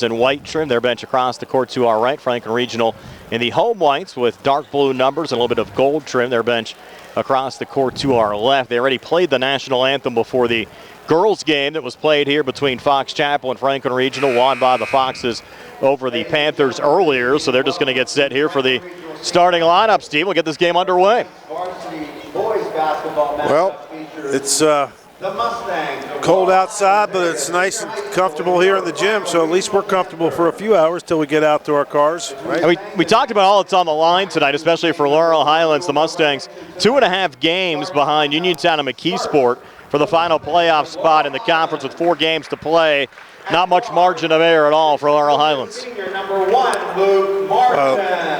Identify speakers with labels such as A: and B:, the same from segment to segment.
A: in white trim. Their bench across the court to our right. Franklin Regional in the home whites with dark blue numbers and a little bit of gold trim. Their bench across the court to our left. They already played the national anthem before the girls game that was played here between Fox Chapel and Franklin Regional, won by the Foxes over the Panthers earlier. So they're just going to get set here for the starting lineup. Steve, we'll get this game underway.
B: Well, it's cold outside, but it's nice and comfortable here in the gym, so at least we're comfortable for a few hours till we get out to our cars. Right?
A: And we talked about all that's on the line tonight, especially for Laurel Highlands. The Mustangs 2.5 games behind Uniontown and McKeesport for the final playoff spot in the conference with 4 games to play. Not much margin of error at all for Laurel Highlands.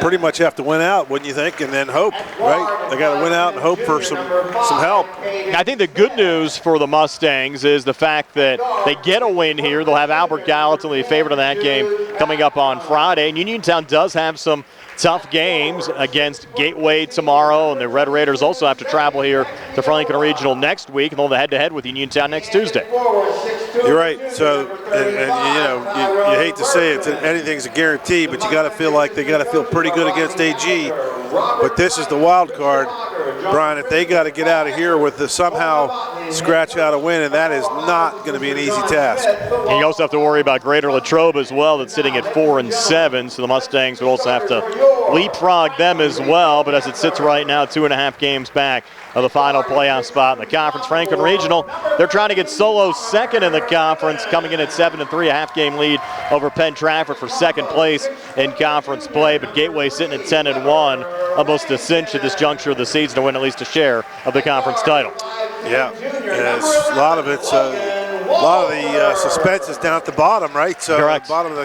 B: Pretty much have to win out, wouldn't you think, and then hope, right? They got to win out and hope for some help.
A: I think the good news for the Mustangs is the fact that they get a win here. They'll have Albert Gallatin, the favorite in that game, coming up on Friday. And Uniontown does have some tough games against Gateway tomorrow, and the Red Raiders also have to travel here to Franklin Regional next week, and they'll have the head-to-head with Uniontown next Tuesday.
B: You're right. So, and you know, you hate to say it, anything's a guarantee, but you got to feel like they got to feel pretty good against AG. But this is the wild card, Brian. If they got to get out of here with the somehow scratch out a win, and that is not going to be an easy task.
A: And you also have to worry about Greater Latrobe as well, that's sitting at 4-7. So the Mustangs would also have to leapfrog them as well. But as it sits right now, 2.5 games back of the final playoff spot in the conference. Franklin Regional, they're trying to get solo second in the conference, coming in at 7-3, a half-game lead over Penn Trafford for second place in conference play. But Gateway sitting at 10-1, almost a cinch at this juncture of the season to win at least a share of the conference title.
B: Yeah, a lot of it's a lot of the suspense is down at the bottom, right? So
A: correct.
B: Bottom of the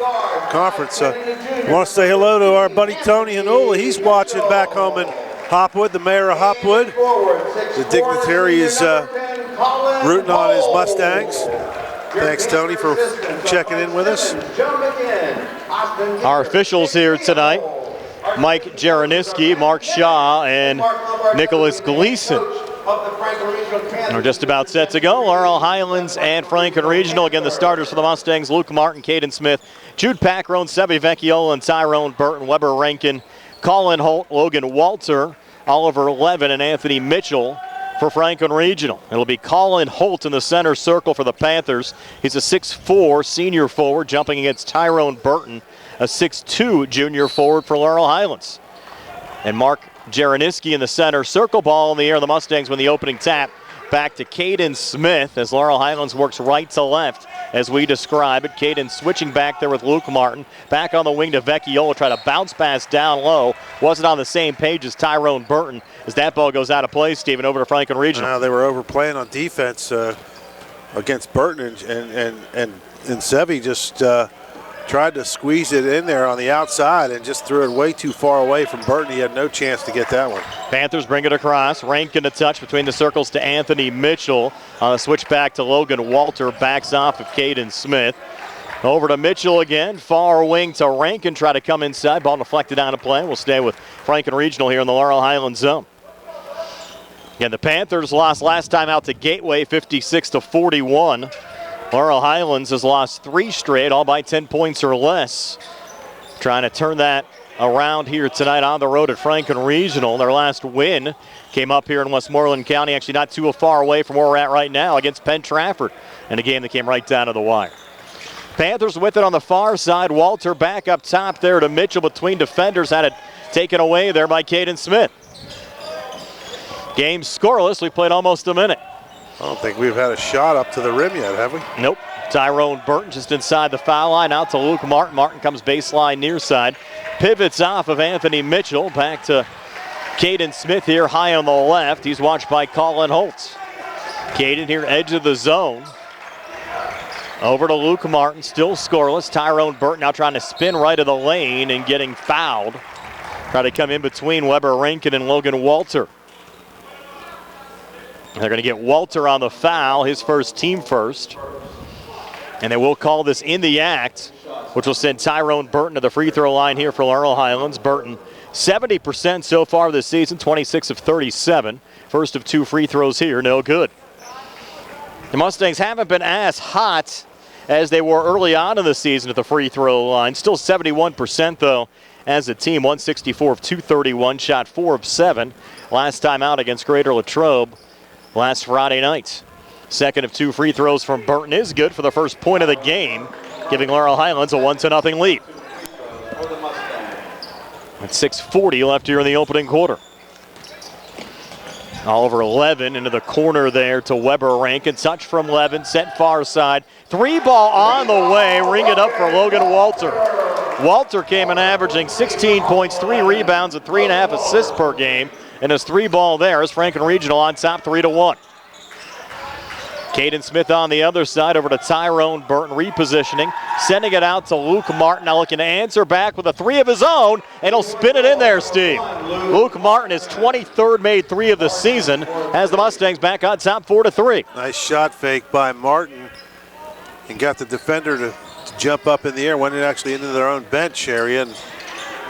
B: conference. I want to say hello to our buddy Tony Hanoula. He's watching back home in Hopwood, the mayor of Hopwood. The dignitary is rooting on his Mustangs. Thanks, Tony, for checking in with us.
A: Our officials here tonight, Mike Jaroniski, Mark Shaw, and Nicholas Gleason. We're just about set to go. Laurel Highlands and Franklin Regional. Again, the starters for the Mustangs: Luke Martin, Caden Smith, Jude Packrone, Sebi Vecchiola, and Tyrone Burton, Weber Rankin, Colin Holt, Logan Walter, Oliver Levin, and Anthony Mitchell for Franklin Regional. It'll be Colin Holt in the center circle for the Panthers. He's a 6'4" senior forward, jumping against Tyrone Burton, a 6'2" junior forward for Laurel Highlands. And Mark Jaroniski in the center circle, ball in the air. The Mustangs win the opening tap. Back to Caden Smith as Laurel Highlands works right to left as we describe it. Caden switching back there with Luke Martin. Back on the wing to Vecchiola, try to bounce pass down low. Wasn't on the same page as Tyrone Burton as that ball goes out of play, Stephen, over to Franklin Regional.
B: They were overplaying on defense against Burton, and Sevi just tried to squeeze it in there on the outside and just threw it way too far away from Burton. He had no chance to get that one.
A: Panthers bring it across. Rankin a touch between the circles to Anthony Mitchell. On a switch back to Logan Walter. Backs off of Caden Smith. Over to Mitchell again. Far wing to Rankin. Try to come inside. Ball deflected out of play. We'll stay with Franklin Regional here in the Laurel Highlands zone. Again, the Panthers lost last time out to Gateway 56-41. Laurel Highlands has lost 3 straight, all by 10 points or less. Trying to turn that around here tonight on the road at Franklin Regional. Their last win came up here in Westmoreland County, actually not too far away from where we're at right now, against Penn Trafford, in a game that came right down to the wire. Panthers with it on the far side. Walter back up top there to Mitchell between defenders. Had it taken away there by Caden Smith. Game scoreless. We played almost a minute.
B: I don't think we've had a shot up to the rim yet, have we?
A: Nope. Tyrone Burton just inside the foul line. Out to Luke Martin. Martin comes baseline near side. Pivots off of Anthony Mitchell. Back to Caden Smith here high on the left. He's watched by Colin Holtz. Caden here edge of the zone. Over to Luke Martin. Still scoreless. Tyrone Burton now trying to spin right of the lane and getting fouled. Try to come in between Weber Rankin and Logan Walter. They're going to get Walter on the foul, his first, team first. And they will call this in the act, which will send Tyrone Burton to the free throw line here for Laurel Highlands. Burton, 70% so far this season, 26 of 37. First of 2 free throws here, no good. The Mustangs haven't been as hot as they were early on in the season at the free throw line. Still 71% though as a team. 164 of 231, shot 4 of 7 last time out against Greater Latrobe last Friday night. Second of 2 free throws from Burton is good for the first point of the game, giving Laurel Highlands a 1-0 lead. At 6:40 left here in the opening quarter. Oliver Levin into the corner there to Weber Rankin. Touch from Levin, set far side. 3 ball on the way, ring it up for Logan Walter. Walter came in averaging 16 points, 3 rebounds, and 3.5 assists per game. And his 3 ball there is Franklin Regional on top 3-1. Caden Smith on the other side over to Tyrone Burton, repositioning, sending it out to Luke Martin, now looking to answer back with a 3 of his own, and he'll spin it in there, Steve. Luke Martin, his 23rd made 3 of the season, has the Mustangs back on top 4-3.
B: Nice shot fake by Martin, and got the defender to jump up in the air, went actually into their own bench area, and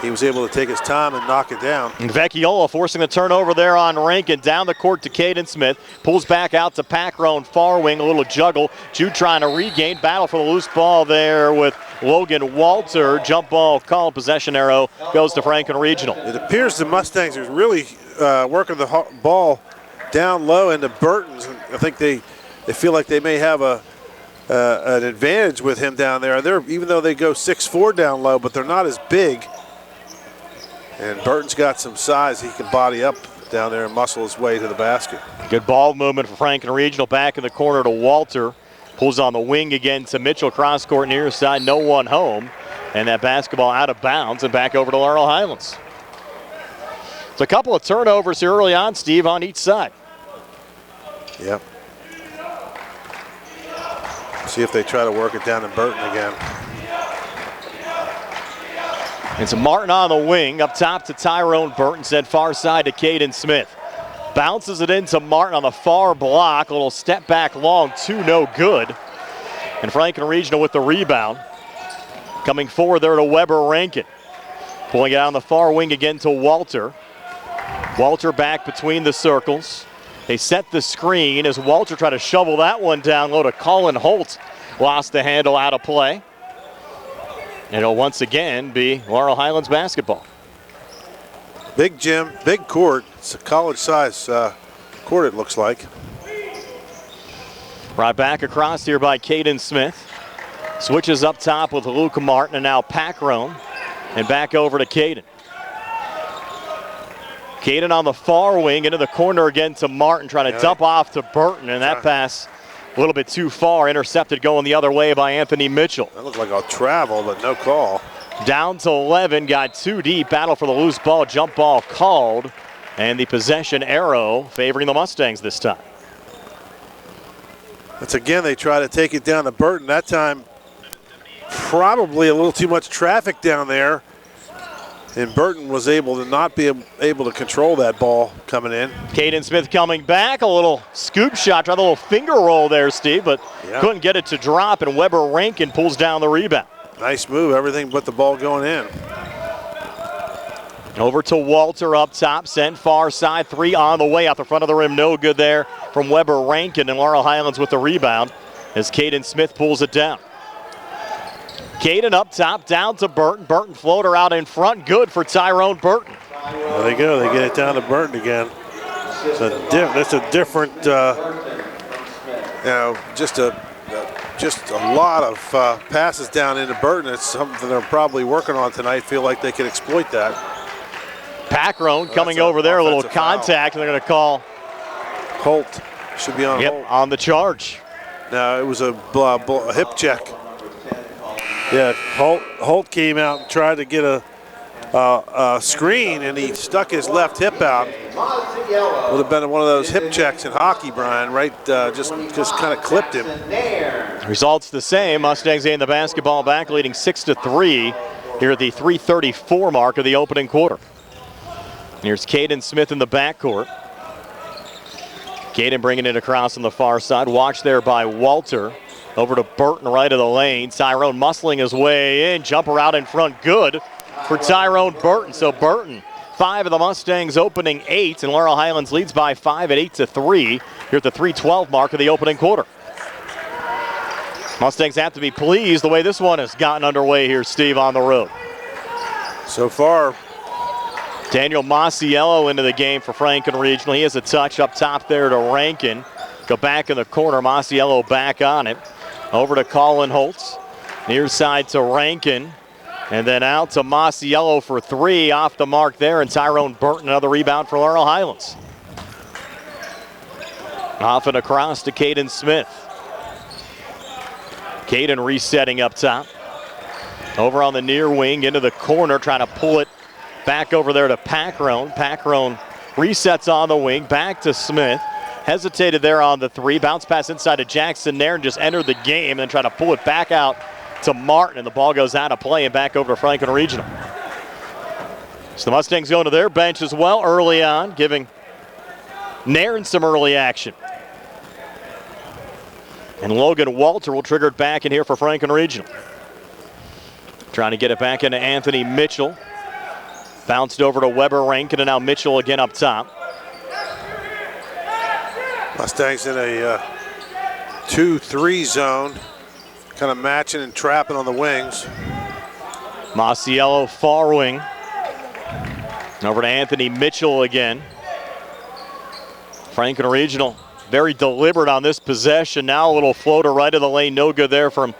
B: he was able to take his time and knock it down.
A: And Vecchiola forcing the turnover there on Rankin. Down the court to Caden Smith. Pulls back out to Packrone, far wing, a little juggle. Jude trying to regain. Battle for the loose ball there with Logan Walter. Jump ball called. Possession arrow goes to Franklin Regional.
B: It appears the Mustangs are really working the ball down low into Burton's. I think they feel like they may have an advantage with him down there. Even though they go 6'4" down low, but they're not as big. And Burton's got some size. He can body up down there and muscle his way to the basket.
A: Good ball movement for Franklin Regional. Back in the corner to Walter. Pulls on the wing again to Mitchell. Cross court near side. No one home. And that basketball out of bounds and back over to Laurel Highlands. It's a couple of turnovers here early on, Steve, on each side.
B: Yep. See if they try to work it down to Burton again.
A: It's Martin on the wing, up top to Tyrone Burton, sent far side to Caden Smith. Bounces it into Martin on the far block, a little step back long, 2 no good. And Franklin Regional with the rebound. Coming forward there to Weber Rankin. Pulling it out on the far wing again to Walter. Walter back between the circles. They set the screen as Walter tried to shovel that one down low to Colin Holt. Lost the handle, out of play. And it'll once again be Laurel Highlands basketball.
B: Big gym, big court. It's a college size court, it looks like.
A: Brought back across here by Caden Smith. Switches up top with Luke Martin and now Packrone. And back over to Caden. Caden on the far wing into the corner again to Martin, trying to dump off to Burton, and that pass a little bit too far, intercepted going the other way by Anthony Mitchell.
B: That looked like a travel, but no call.
A: Down to 11, got 2 deep, battle for the loose ball, jump ball called, and the possession arrow favoring the Mustangs this time.
B: That's again, they try to take it down to Burton. That time, probably a little too much traffic down there. And Burton was able to not be able to control that ball coming in.
A: Caden Smith coming back, a little scoop shot, tried a little finger roll there, Steve, but couldn't get it to drop, and Weber Rankin pulls down the rebound.
B: Nice move, everything but the ball going in.
A: Over to Walter up top, sent far side, 3 on the way, out the front of the rim, no good there from Weber Rankin, and Laurel Highlands with the rebound as Caden Smith pulls it down. Caden up top, down to Burton. Burton floater out in front, good for Tyrone Burton.
B: There they go, they get it down to Burton again. That's a different, just a lot of passes down into Burton. It's something they're probably working on tonight. Feel like they can exploit that.
A: Packrone coming over there, a little contact, and they're going to call
B: Holt. Should be on Holt.
A: On the charge.
B: No, it was a hip check. Yeah, Holt came out and tried to get a screen, and he stuck his left hip out. Would have been one of those hip checks in hockey, Brian, right? Just kind of clipped him.
A: Results the same. Mustangs gain the basketball back, leading 6-3 here at the 3:34 mark of the opening quarter. Here's Caden Smith in the backcourt. Caden bringing it across on the far side. Watched there by Walter. Over to Burton, right of the lane. Tyrone muscling his way in. Jumper out in front, good for Tyrone Burton. So Burton, 5 of the Mustangs opening 8, and Laurel Highlands leads by 5 at 8-3 here at the 3:12 mark of the opening quarter. Mustangs have to be pleased the way this one has gotten underway here, Steve, on the road.
B: So far,
A: Daniel Masiello into the game for Franklin Regional. He has a touch up top there to Rankin. Go back in the corner. Masiello back on it. Over to Colin Holtz. Near side to Rankin. And then out to Masiello for three. Off the mark there. And Tyrone Burton, another rebound for Laurel Highlands. Off and across to Caden Smith. Caden resetting up top. Over on the near wing into the corner. Trying to pull it back over there to Packrone. Packrone resets on the wing. Back to Smith. Hesitated there on the three. Bounce pass inside to Jackson there and just entered the game and then try to pull it back out to Martin. And the ball goes out of play and back over to Franklin Regional. So the Mustangs going to their bench as well early on, giving Nairn some early action. And Logan Walter will trigger it back in here for Franklin Regional. Trying to get it back into Anthony Mitchell. Bounced over to Weber Rankin, and now Mitchell again up top.
B: Mustangs in a 2-3 zone, kind of matching and trapping on the wings.
A: Masiello far wing. Over to Anthony Mitchell again. Franklin Regional very deliberate on this possession. Now a little floater right of the lane, no good there from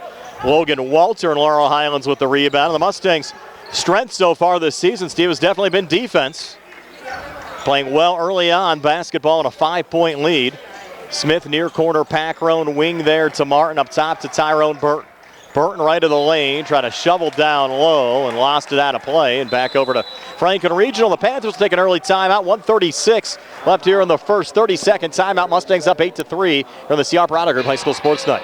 A: Logan Walter, and Laurel Highlands with the rebound. And the Mustangs' strength so far this season, Steve, has definitely been defense. Playing well early on, basketball in a 5-point lead. Smith near corner, Packrone wing there to Martin, up top to Tyrone Burton. Burton right of the lane, trying to shovel down low and lost it out of play. And back over to Franklin Regional. The Panthers take an early timeout, 1:36 left here in the first. 30-second timeout. Mustangs up 8-3 from the CR Product Group High School Sports Night.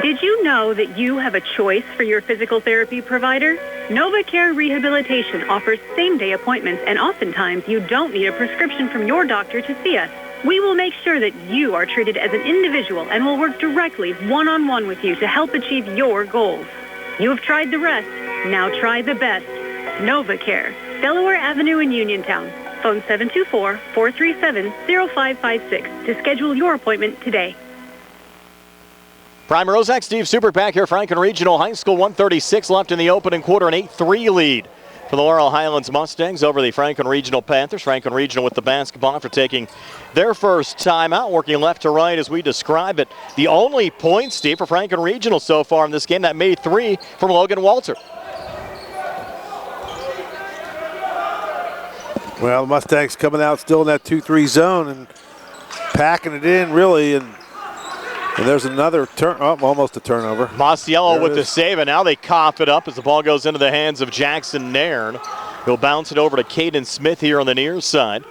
C: Did you know that you have a choice for your physical therapy provider? NovaCare Rehabilitation offers same-day appointments, and oftentimes you don't need a prescription from your doctor to see us. We will make sure that you are treated as an individual and will work directly one-on-one with you to help achieve your goals. You have tried the rest. Now try the best. NovaCare, Delaware Avenue in Uniontown. Phone 724-437-0556 to schedule your appointment today.
A: Prime Rozak, Steve Super back here, Franklin Regional High School. 1:36 left in the opening quarter, an 8-3 lead for the Laurel Highlands Mustangs over the Franklin Regional Panthers. Franklin Regional with the basketball after taking their first timeout, working left to right as we describe it. The only point, Steve, for Franklin Regional so far in this game, that made three from Logan Walter.
B: Well, the Mustangs coming out still in that 2-3 zone and packing it in really, and there's another almost a turnover.
A: Masiello with the save, and now they cough it up as the ball goes into the hands of Jackson Nairn. He'll bounce it over to Caden Smith here on the near side.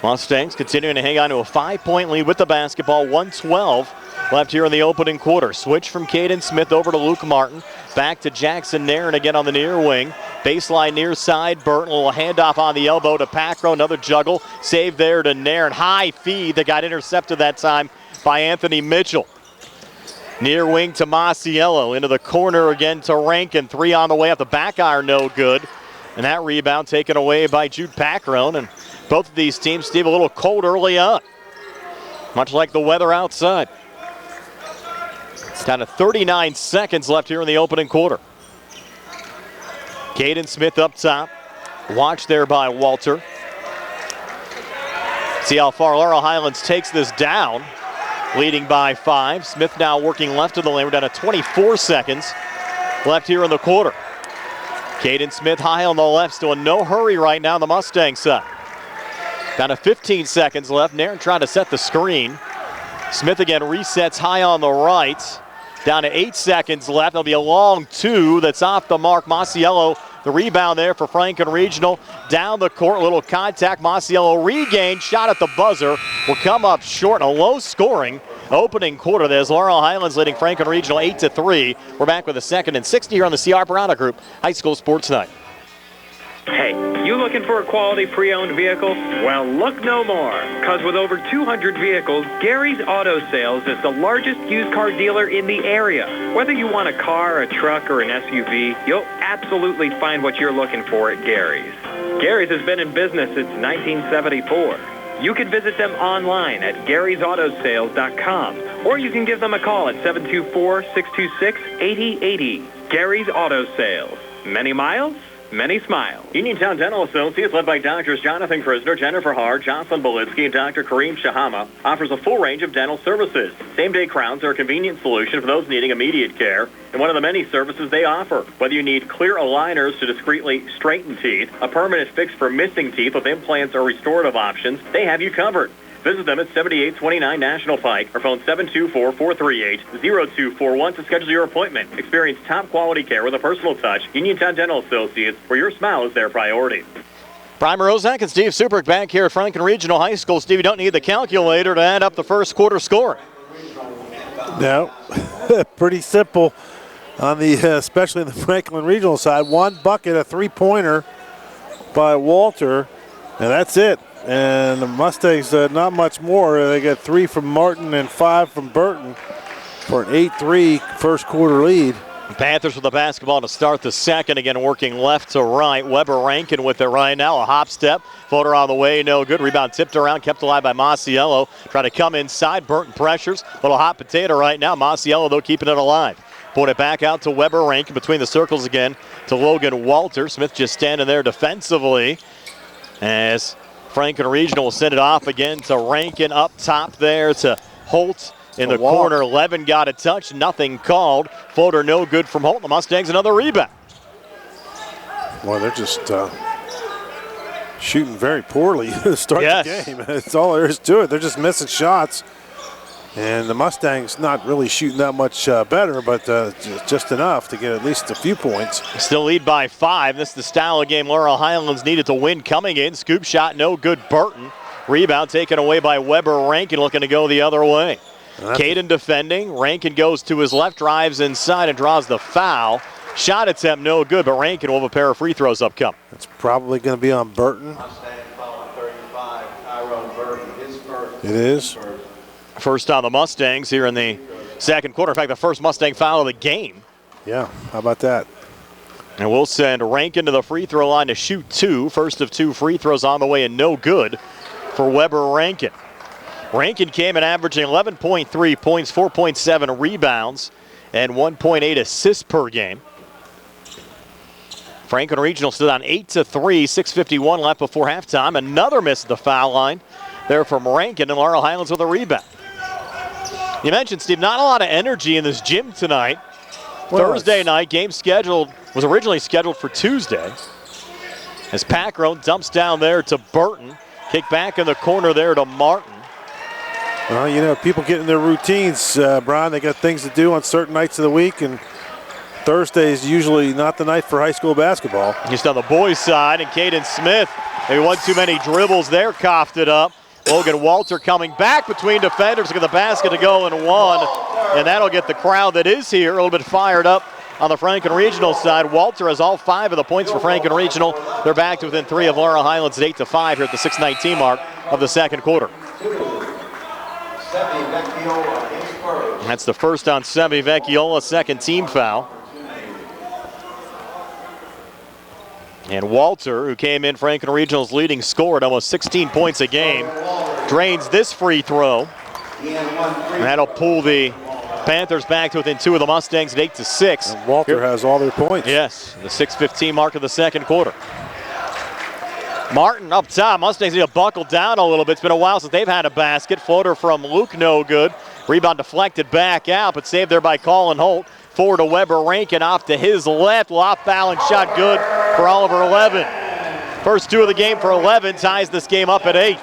A: Mustangs continuing to hang on to a 5-point lead with the basketball. 1:12 left here in the opening quarter. Switch from Caden Smith over to Luke Martin. Back to Jackson Nairn again on the near wing. Baseline near side. Burton, a little handoff on the elbow to Packrone. Another juggle. Save there to Nairn. High feed that got intercepted that time by Anthony Mitchell. Near wing to Masiello. Into the corner again to Rankin. Three on the way up. The back iron no good. And that rebound taken away by Jude Packrone. And both of these teams, Steve, a little cold early on. Much like the weather outside. It's down to 39 seconds left here in the opening quarter. Caden Smith up top. Watched there by Walter. See how far Laurel Highlands takes this down. Leading by 5. Smith now working left of the lane. We're down to 24 seconds left here in the quarter. Caden Smith high on the left. Still in no hurry right now on the Mustang side. Down to 15 seconds left. Nairn trying to set the screen. Smith again resets high on the right. Down to 8 seconds left. There'll be a long two that's off the mark. Masiello, the rebound there for Franklin Regional. Down the court, a little contact. Masiello regained, shot at the buzzer. Will come up short in a low scoring opening quarter. There's Laurel Highlands leading Franklin Regional 8-3. We're back with a 2nd and 60 here on the CR Product Group High School Sports Night.
D: Hey, you looking for a quality pre-owned vehicle? Well, look no more, because with over 200 vehicles, Gary's Auto Sales is the largest used car dealer in the area. Whether you want a car, a truck, or an SUV, you'll absolutely find what you're looking for at Gary's. Gary's has been in business since 1974. You can visit them online at Gary'sAutoSales.com, or you can give them a call at 724-626-8080. Gary's Auto Sales. Many miles, many smiles.
A: Uniontown Dental Associates, led by Doctors Jonathan Krisner, Jennifer Hart, Jocelyn Belitsky, and Dr. Kareem Shahama, offers a full range of dental services. Same-day crowns are a convenient solution for those needing immediate care, and one of the many services they offer. Whether you need clear aligners to discreetly straighten teeth, a permanent fix for missing teeth with implants or restorative options, they have you covered. Visit them at 7829 National Pike or phone 724-438-0241 to schedule your appointment. Experience top quality care with a personal touch. Uniontown Dental Associates, where your smile is their priority. Brian Morozak and Steve Superk back here at Franklin Regional High School. Steve, you don't need the calculator to add up the first quarter score.
B: No, pretty simple on the, especially in the Franklin Regional side. One bucket, a three-pointer by Walter, and that's it. And the Mustangs, not much more. They got 3 from Martin and 5 from Burton for an 8-3 first quarter lead.
A: Panthers with the basketball to start the second. Again, working left to right. Weber Rankin with it right now. A hop step. Floater on the way. No good. Rebound tipped around. Kept alive by Masiello. Trying to come inside. Burton pressures. Little hot potato right now. Masiello, though, keeping it alive. Pulling it back out to Weber Rankin between the circles again to Logan Walter. Smith just standing there defensively as Franklin Regional will send it off again to Rankin up top there to Holt in the corner. Levin got a touch, nothing called. Floater no good from Holt. The Mustangs another rebound.
B: Well, they're just shooting very poorly to start the game. That's all there is to it. They're just missing shots. And the Mustangs not really shooting that much better, but just enough to get at least a few points.
A: Still lead by 5. This is the style of game Laurel Highlands needed to win coming in. Scoop shot, no good. Burton. Rebound taken away by Weber Rankin, looking to go the other way. Caden defending. Rankin goes to his left, drives inside, and draws the foul. Shot attempt, no good, but Rankin will have a pair of free throws upcoming.
B: It's probably going to be on Burton. It is.
A: First on the Mustangs here in the second quarter. In fact, the first Mustang foul of the game.
B: Yeah, how about that?
A: And we'll send Rankin to the free throw line to shoot 2. First of 2 free throws on the way and no good for Weber Rankin. Rankin came in averaging 11.3 points, 4.7 rebounds, and 1.8 assists per game. Franklin Regional stood on 8-3, 6:51 left before halftime. Another miss at the foul line there from Rankin, and Laurel Highlands with a rebound. You mentioned, Steve, not a lot of energy in this gym tonight. Thursday night game was originally scheduled for Tuesday. As Packrone dumps down there to Burton. Kick back in the corner there to Martin.
B: Well, you know, people get in their routines, Brian. They got things to do on certain nights of the week, and Thursday is usually not the night for high school basketball.
A: Just on the boys' side, and Caden Smith, maybe one too many dribbles there, coughed it up. Logan Walter coming back between defenders. Look at the basket to go and one. And that'll get the crowd that is here a little bit fired up on the Franklin Regional side. Walter has all 5 of the points for Franklin Regional. They're back to within 3 of Laurel Highlands at 8-5 here at the 6:19 mark of the second quarter. That's the first on Semi Vecchiola, second team foul. And Walter, who came in Franklin Regional's leading scorer at almost 16 points a game, drains this free throw. And that'll pull the Panthers back to within 2 of the Mustangs at 8-6.
B: And Walter has all their points.
A: Yes, the 6:15 mark of the second quarter. Martin up top. Mustangs need to buckle down a little bit. It's been a while since they've had a basket. Floater from Luke, no good. Rebound deflected back out, but saved there by Colin Holt. Forward to Weber Rankin off to his left. Off balance shot good for Oliver Levin. First 2 of the game for Levin, ties this game up at 8.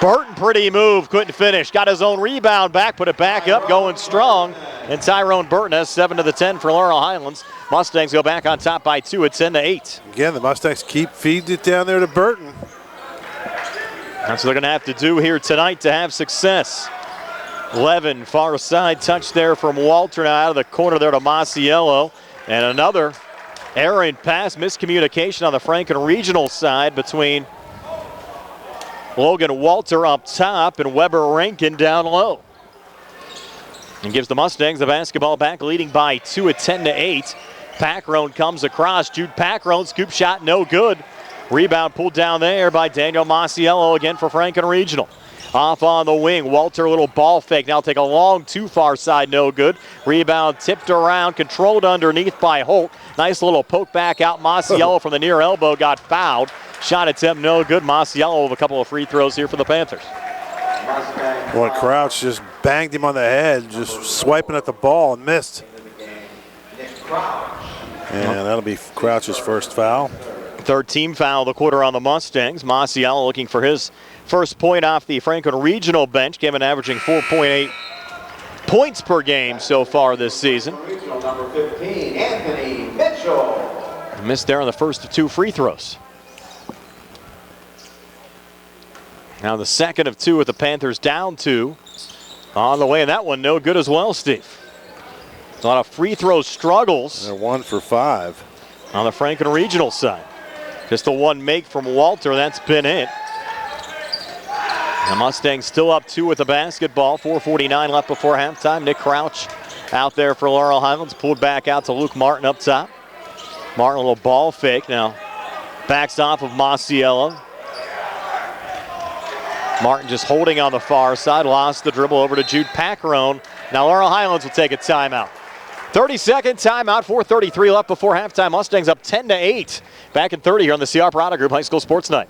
A: Burton, pretty move, couldn't finish. Got his own rebound back, put it back up, going strong. And Tyrone Burton has 7 of the 10 for Laurel Highlands. Mustangs go back on top by 2 at 10-8.
B: Again, the Mustangs keep feeding it down there to Burton.
A: That's what they're going to have to do here tonight to have success. Levin, far side touch there from Walter, now out of the corner there to Masiello. And another errant pass, miscommunication on the Franklin Regional side between Logan Walter up top and Weber Rankin down low. And gives the Mustangs the basketball back, leading by 2 at 10-8. Packrone comes across. Jude Packrone, scoop shot, no good. Rebound pulled down there by Daniel Masiello again for Franklin Regional. Off on the wing, Walter, a little ball fake. Now take a long too far side, no good. Rebound tipped around, controlled underneath by Holt. Nice little poke back out. Masiello from the near elbow got fouled. Shot attempt no good. Masiello with a couple of free throws here for the Panthers.
B: Boy, Crouch just banged him on the head, just swiping at the ball and missed. And that'll be Crouch's first foul.
A: Third team foul of the quarter on the Mustangs. Masiello looking for his first point off the Franklin Regional bench. Came in averaging 4.8 points per game so far this season.
E: Number 15, Anthony Mitchell.
A: Missed there on the first of 2 free throws. Now the second of 2 with the Panthers down 2. On the way, and that one no good as well, Steve. A lot of free throw struggles.
B: They're 1 for 5.
A: On the Franklin Regional side. Just the one make from Walter, that's been it. The Mustangs still up 2 with the basketball. 4:49 left before halftime. Nick Crouch out there for Laurel Highlands. Pulled back out to Luke Martin up top. Martin, a little ball fake now. Backs off of Masiello. Martin just holding on the far side. Lost the dribble over to Jude Paccarone. Now Laurel Highlands will take a timeout. 30-second timeout, 4:33 left before halftime. Mustangs up 10-8. Back in 30 here on the CR Prada Group High School Sports Night.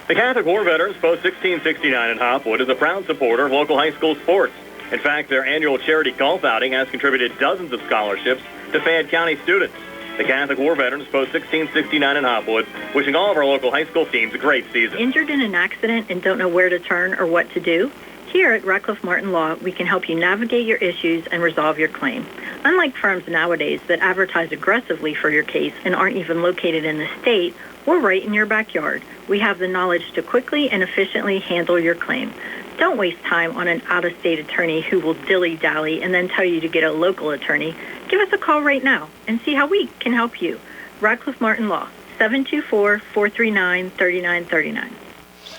D: The Catholic War Veterans Post 1669 in Hopwood is a proud supporter of local high school sports. In fact, their annual charity golf outing has contributed dozens of scholarships to Fayette County students. The Catholic War Veterans Post 1669 in Hopwood, wishing all of our local high school teams a great season.
C: Injured in an accident and don't know where to turn or what to do? Here at Radcliffe Martin Law, we can help you navigate your issues and resolve your claim. Unlike firms nowadays that advertise aggressively for your case and aren't even located in the state, we're right in your backyard. We have the knowledge to quickly and efficiently handle your claim. Don't waste time on an out-of-state attorney who will dilly-dally and then tell you to get a local attorney. Give us a call right now and see how we can help you. Radcliffe Martin Law, 724-439-3939.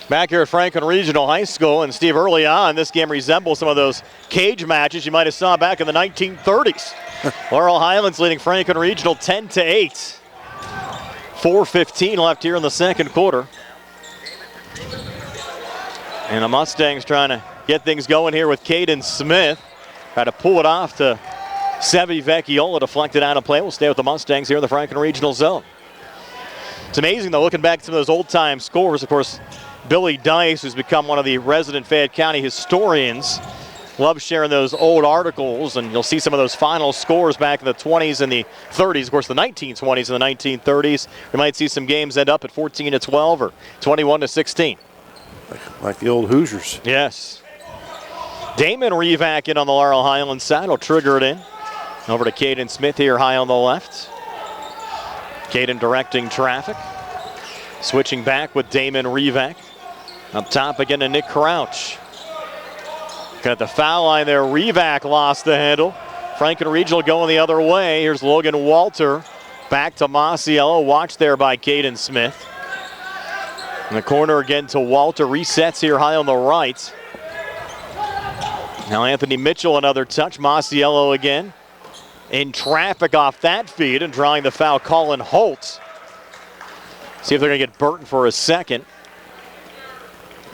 A: Back here at Franklin Regional High School, and Steve, early on, this game resembles some of those cage matches you might have saw back in the 1930s. Laurel Highlands leading Franklin Regional 10-8. 4:15 left here in the second quarter. And the Mustangs trying to get things going here with Caden Smith. Try to pull it off to Sevi Vecchiola, deflected out of play. We'll stay with the Mustangs here in the Franklin Regional zone. It's amazing, though, looking back at some of those old-time scores. Of course, Billy Dice, who's become one of the resident Fayette County historians, loves sharing those old articles, and you'll see some of those final scores back in the 20s and the 30s. Of course, the 1920s and the 1930s. We might see some games end up at 14-12 or 21-16.
B: Like the old Hoosiers.
A: Yes. Damon Revac in on the Laurel Highlands side will trigger it in. Over to Caden Smith here high on the left. Caden directing traffic. Switching back with Damon Revac. Up top again to Nick Crouch. Got the foul line there. Revac lost the handle. Franklin Regional going the other way. Here's Logan Walter. Back to Masiello. Watched there by Caden Smith. In the corner again to Walter. Resets here high on the right. Now Anthony Mitchell another touch. Masiello again. In traffic off that feed and drawing the foul, Colin Holt. See if they're going to get Burton for a second.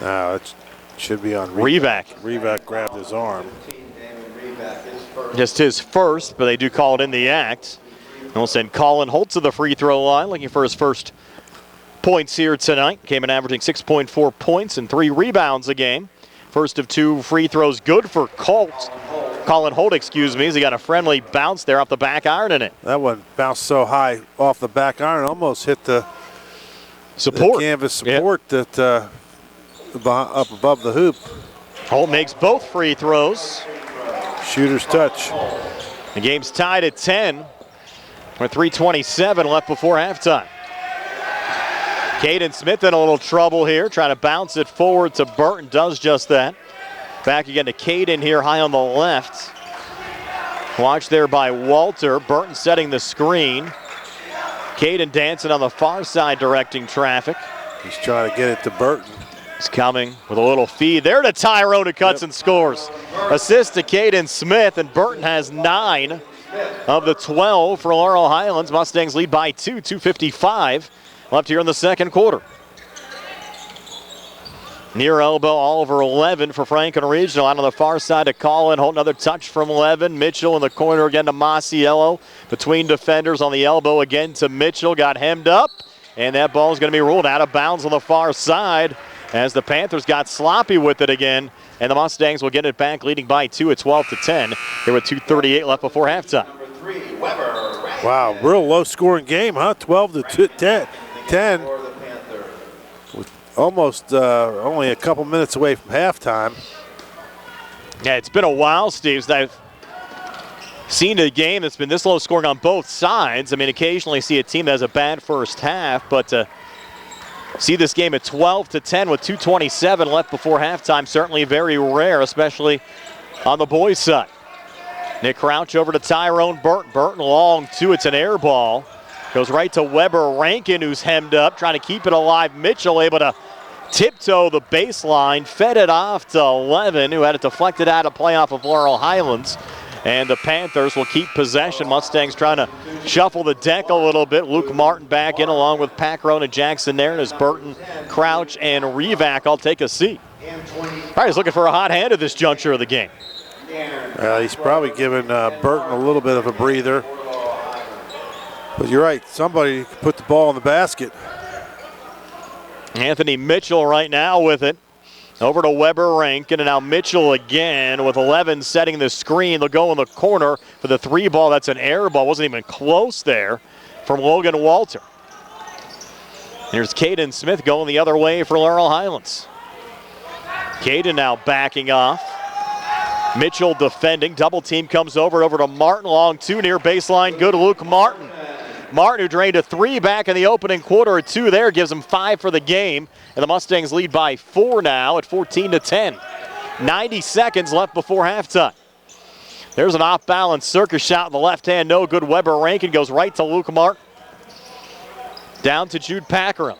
B: No, it should be on
A: Revac.
B: Revac grabbed his arm.
A: Just his first, but they do call it in the act. And we'll send Colin Holt to the free throw line, looking for his first points here tonight. Came in averaging 6.4 points and 3 rebounds a game. First of 2 free throws good for Colin Holt, excuse me, as he got a friendly bounce there off the back iron in it.
B: That one bounced so high off the back iron, almost hit the
A: support.
B: The canvas support that up above the hoop.
A: Holt makes both free throws.
B: Shooter's touch.
A: The game's tied at 10 with 3:27 left before halftime. Caden Smith in a little trouble here, trying to bounce it forward to Burton, does just that. Back again to Caden here high on the left. Watch there by Walter. Burton setting the screen. Caden dancing on the far side, directing traffic.
B: He's trying to get it to Burton.
A: He's coming with a little feed. There to Tyrone, who cuts and scores. Assist to Caden Smith, and Burton has 9. of the 12 for Laurel Highlands. Mustangs lead by 2, 2:55 left here in the second quarter. Near elbow, Oliver Levin for Franklin Regional. Out on the far side to Colin Holt. Another touch from Levin. Mitchell in the corner again to Masiello. Between defenders on the elbow again to Mitchell. Got hemmed up. And that ball is going to be ruled out of bounds on the far side as the Panthers got sloppy with it again. And the Mustangs will get it back, leading by 2 at 12-10. Here with 2:38 left before halftime.
B: Wow, real low-scoring game, huh? 12-10. With almost only a couple minutes away from halftime.
A: Yeah, it's been a while, Steve. I've seen a game that's been this low scoring on both sides. I mean, occasionally see a team that has a bad first half, but see this game at 12-10 with 2:27 left before halftime, certainly very rare, especially on the boys' side. Nick Crouch over to Tyrone Burton. Burton long two, it's an air ball. Goes right to Weber Rankin, who's hemmed up, trying to keep it alive. Mitchell able to tiptoe the baseline, fed it off to Levin, who had it deflected out of play off of Laurel Highlands. And the Panthers will keep possession. Mustangs trying to shuffle the deck a little bit. Luke Martin back in along with Pacron and Jackson there. And as Burton, Crouch, and Revac all take a seat. All right, he's looking for a hot hand at this juncture of the game.
B: He's probably giving Burton a little bit of a breather. But you're right, somebody could put the ball in the basket.
A: Anthony Mitchell right now with it. Over to Weber Rankin, and now Mitchell again with 11 setting the screen. They'll go in the corner for the three ball. That's an air ball. Wasn't even close there from Logan Walter. Here's Caden Smith going the other way for Laurel Highlands. Caden now backing off. Mitchell defending. Double team comes over to Martin. Long two near baseline. Good Luke Martin. Martin, who drained a three back in the opening quarter or two there, gives them 5 for the game. And the Mustangs lead by 4 now at 14-10. 90 seconds left before halftime. There's an off-balance circus shot in the left hand. No good. Weber Rankin goes right to Luke Martin. Down to Jude Packerum.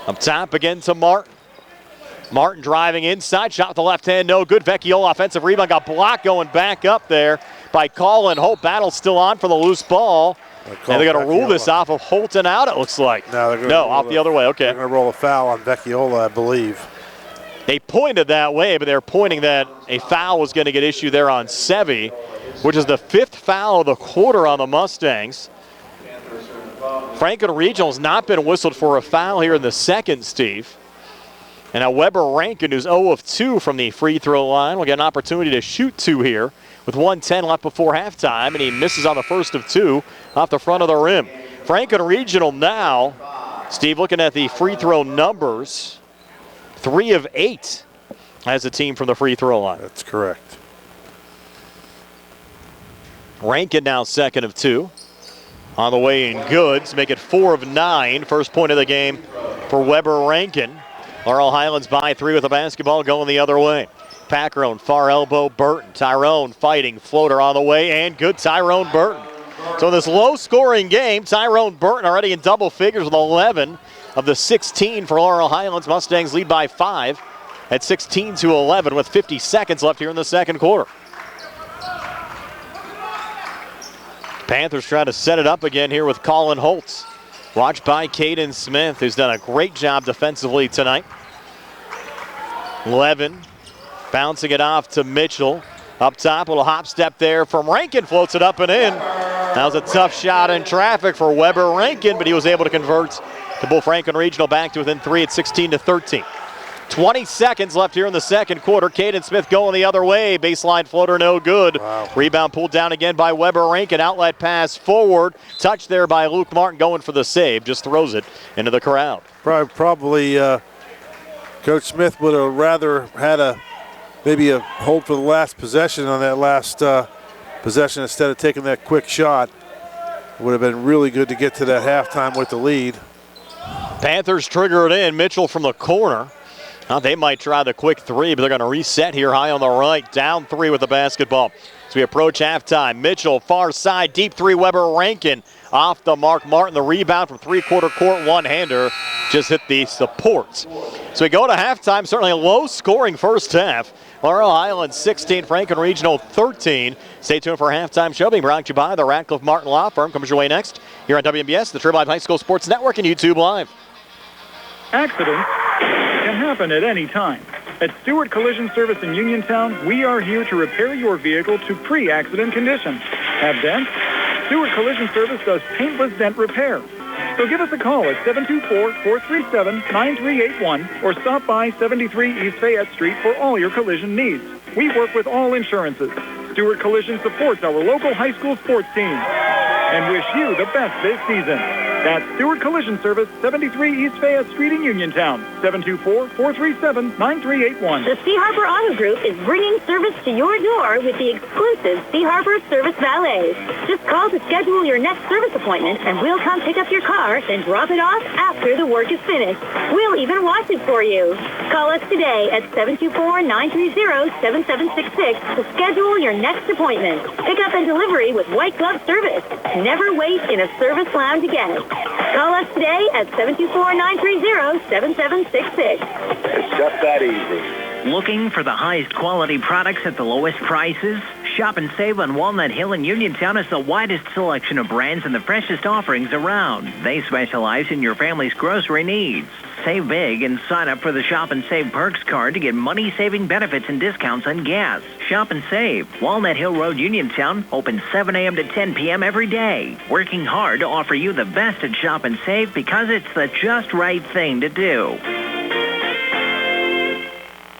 A: Up top again to Martin. Martin driving inside. Shot with the left hand. No good. Vecchiola offensive rebound. Got blocked going back up there by Colin Holt. Battle still on for the loose ball. And they're going to rule this off of Holton out, it looks like. No, off the other way. Okay.
B: They're going to roll a foul on Vecchiola, I believe.
A: They pointed that way, but they're pointing that a foul was going to get issued there on Sevi, which is the 5th foul of the quarter on the Mustangs. Franklin Regional has not been whistled for a foul here in the second, Steve. And now Weber Rankin, who's 0 of 2 from the free throw line, will get an opportunity to shoot 2 here with 1:10 left before halftime, and he misses on the first of 2 off the front of the rim. Franklin Regional now, Steve, looking at the free throw numbers, 3 of 8 as a team from the free throw line.
B: That's correct.
A: Rankin now 2nd of 2. On the way in good to make it 4 of 9. First point of the game for Weber Rankin. Laurel Highlands by 3 with the basketball going the other way. Pacron, far elbow, Burton. Tyrone fighting, floater on the way, and good Tyrone Burton. So in this low-scoring game, Tyrone Burton already in double figures with 11 of the 16 for Laurel Highlands. Mustangs lead by 5 at 16-11 with 50 seconds left here in the second quarter. Panthers trying to set it up again here with Colin Holtz. Watched by Caden Smith, who's done a great job defensively tonight. Levin bouncing it off to Mitchell. Up top, a little hop step there from Rankin, floats it up and in. That was a tough shot in traffic for Weber Rankin, but he was able to convert the Bull Franklin Regional back to within 3 at 16-13. 20 seconds left here in the second quarter. Caden Smith going the other way. Baseline floater, no good. Wow. Rebound pulled down again by Weber Rankin. Outlet pass forward. Touch there by Luke Martin going for the save. Just throws it into the crowd.
B: Probably Coach Smith would have rather had maybe a hold for the last possession on that last possession instead of taking that quick shot. It would have been really good to get to that halftime with the lead.
A: Panthers trigger it in. Mitchell from the corner. They might try the quick 3, but they're going to reset here high on the right. Down 3 with the basketball. As we approach halftime, Mitchell far side, deep 3, Weber Rankin off the mark. Martin the rebound from three-quarter court, one-hander just hit the supports. So we go to halftime, certainly a low-scoring first half. Laurel Highlands 16, Franklin Regional 13. Stay tuned for a halftime show being brought to you by the Radcliffe Martin Law Firm. Comes your way next here on WMBS, the Trib Live High School Sports Network, and YouTube Live.
F: Accidents can happen at any time. At Stewart Collision Service in Uniontown, we are here to repair your vehicle to pre-accident condition. Have dents? Stewart Collision Service does paintless dent repair. So give us a call at 724-437-9381 or stop by 73 East Fayette Street for all your collision needs. We work with all insurances. Stewart Collision supports our local high school sports teams and wish you the best this season. That's Stewart Collision Service, 73 East Fayette Street in Uniontown, 724-437-9381.
G: The Sea Harbor Auto Group is bringing service to your door with the exclusive Sea Harbor Service Valet. Just call to schedule your next service appointment, and we'll come pick up your car, then drop it off after the work is finished. We'll even wash it for you. Call us today at 724-930-7766 to schedule your next appointment. Pickup and delivery with white glove service. Never wait in a service lounge again. Call us today at 724-930-7766.
H: It's just that easy.
I: Looking for the highest quality products at the lowest prices? Shop and save on Walnut Hill in Uniontown has the widest selection of brands and the freshest offerings around. They specialize in your family's grocery needs. Save big and sign up for the Shop and Save Perks card to get money-saving benefits and discounts on gas. Shop and Save. Walnut Hill Road, Uniontown, open 7 a.m. to 10 p.m. every day. Working hard to offer you the best at Shop and Save because it's the just right thing to do.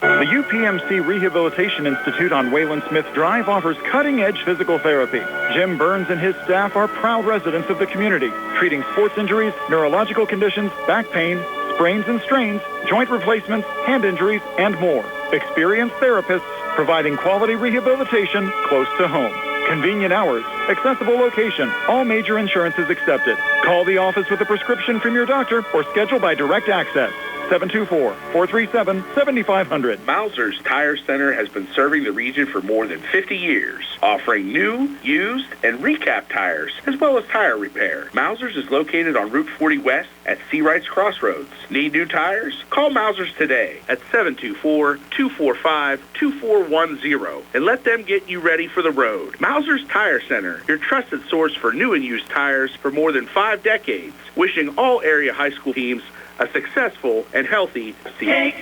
F: The UPMC Rehabilitation Institute on Wayland Smith Drive offers cutting-edge physical therapy. Jim Burns and his staff are proud residents of the community, treating sports injuries, neurological conditions, back pain, sprains and strains, joint replacements, hand injuries, and more. Experienced therapists providing quality rehabilitation close to home. Convenient hours, accessible location, all major insurances accepted. Call the office with a prescription from your doctor or schedule by direct access. 724-437-7500.
H: Mauser's Tire Center has been serving the region for more than 50 years, offering new, used, and recap tires, as well as tire repair. Mauser's is located on Route 40 West at Seawrights Crossroads. Need new tires? Call Mauser's today at 724-245-2410 and let them get you ready for the road. Mauser's Tire Center, your trusted source for new and used tires for more than 5 decades. Wishing all area high school teams a successful and healthy season.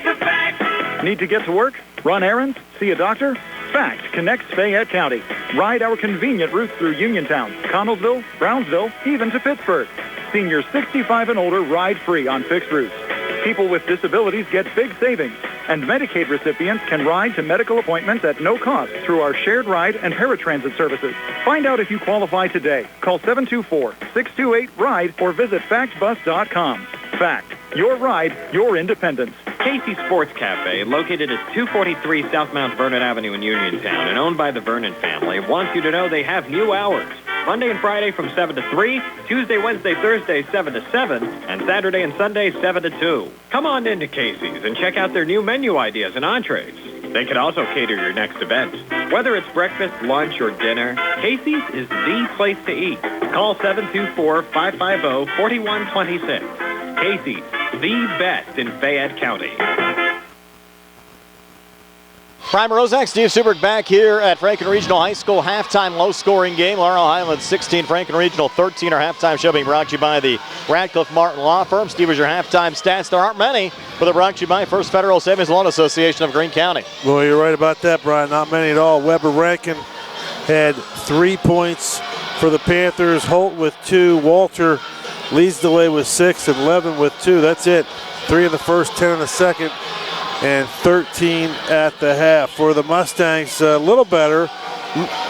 F: Need to get to work? Run errands? See a doctor? FACT connects Fayette County. Ride our convenient routes through Uniontown, Connellsville, Brownsville, even to Pittsburgh. Seniors 65 and older ride free on fixed routes. People with disabilities get big savings. And Medicaid recipients can ride to medical appointments at no cost through our shared ride and paratransit services. Find out if you qualify today. Call 724-628-RIDE or visit factbus.com. FACT. Your ride, your independence.
J: Casey's Sports Cafe, located at 243 South Mount Vernon Avenue in Uniontown and owned by the Vernon family, wants you to know they have new hours. Monday and Friday from 7 to 3, Tuesday, Wednesday, Thursday 7 to 7, and Saturday and Sunday 7 to 2. Come on into Casey's and check out their new menu ideas and entrees. They can also cater your next event. Whether it's breakfast, lunch, or dinner, Casey's is the place to eat. Call 724-550-4126. Casey's, the best in Fayette County.
A: Prime Rozak, Steve Suberg back here at Franklin Regional High School halftime low-scoring game. Laurel Highlands 16, Franklin Regional 13. Our halftime show being brought to you by the Radcliffe Martin Law Firm. Steve, is your halftime stats. There aren't many, but they're brought to you by First Federal Savings Loan Association of Greene County.
B: Well, you're right about that, Brian. Not many at all. Weber Rankin had 3 points for the Panthers. Holt with 2. Walter leads the way with 6 and Levin with 2. That's it. 3 in the first, 10 in the second, and 13 at the half. For the Mustangs, a little better,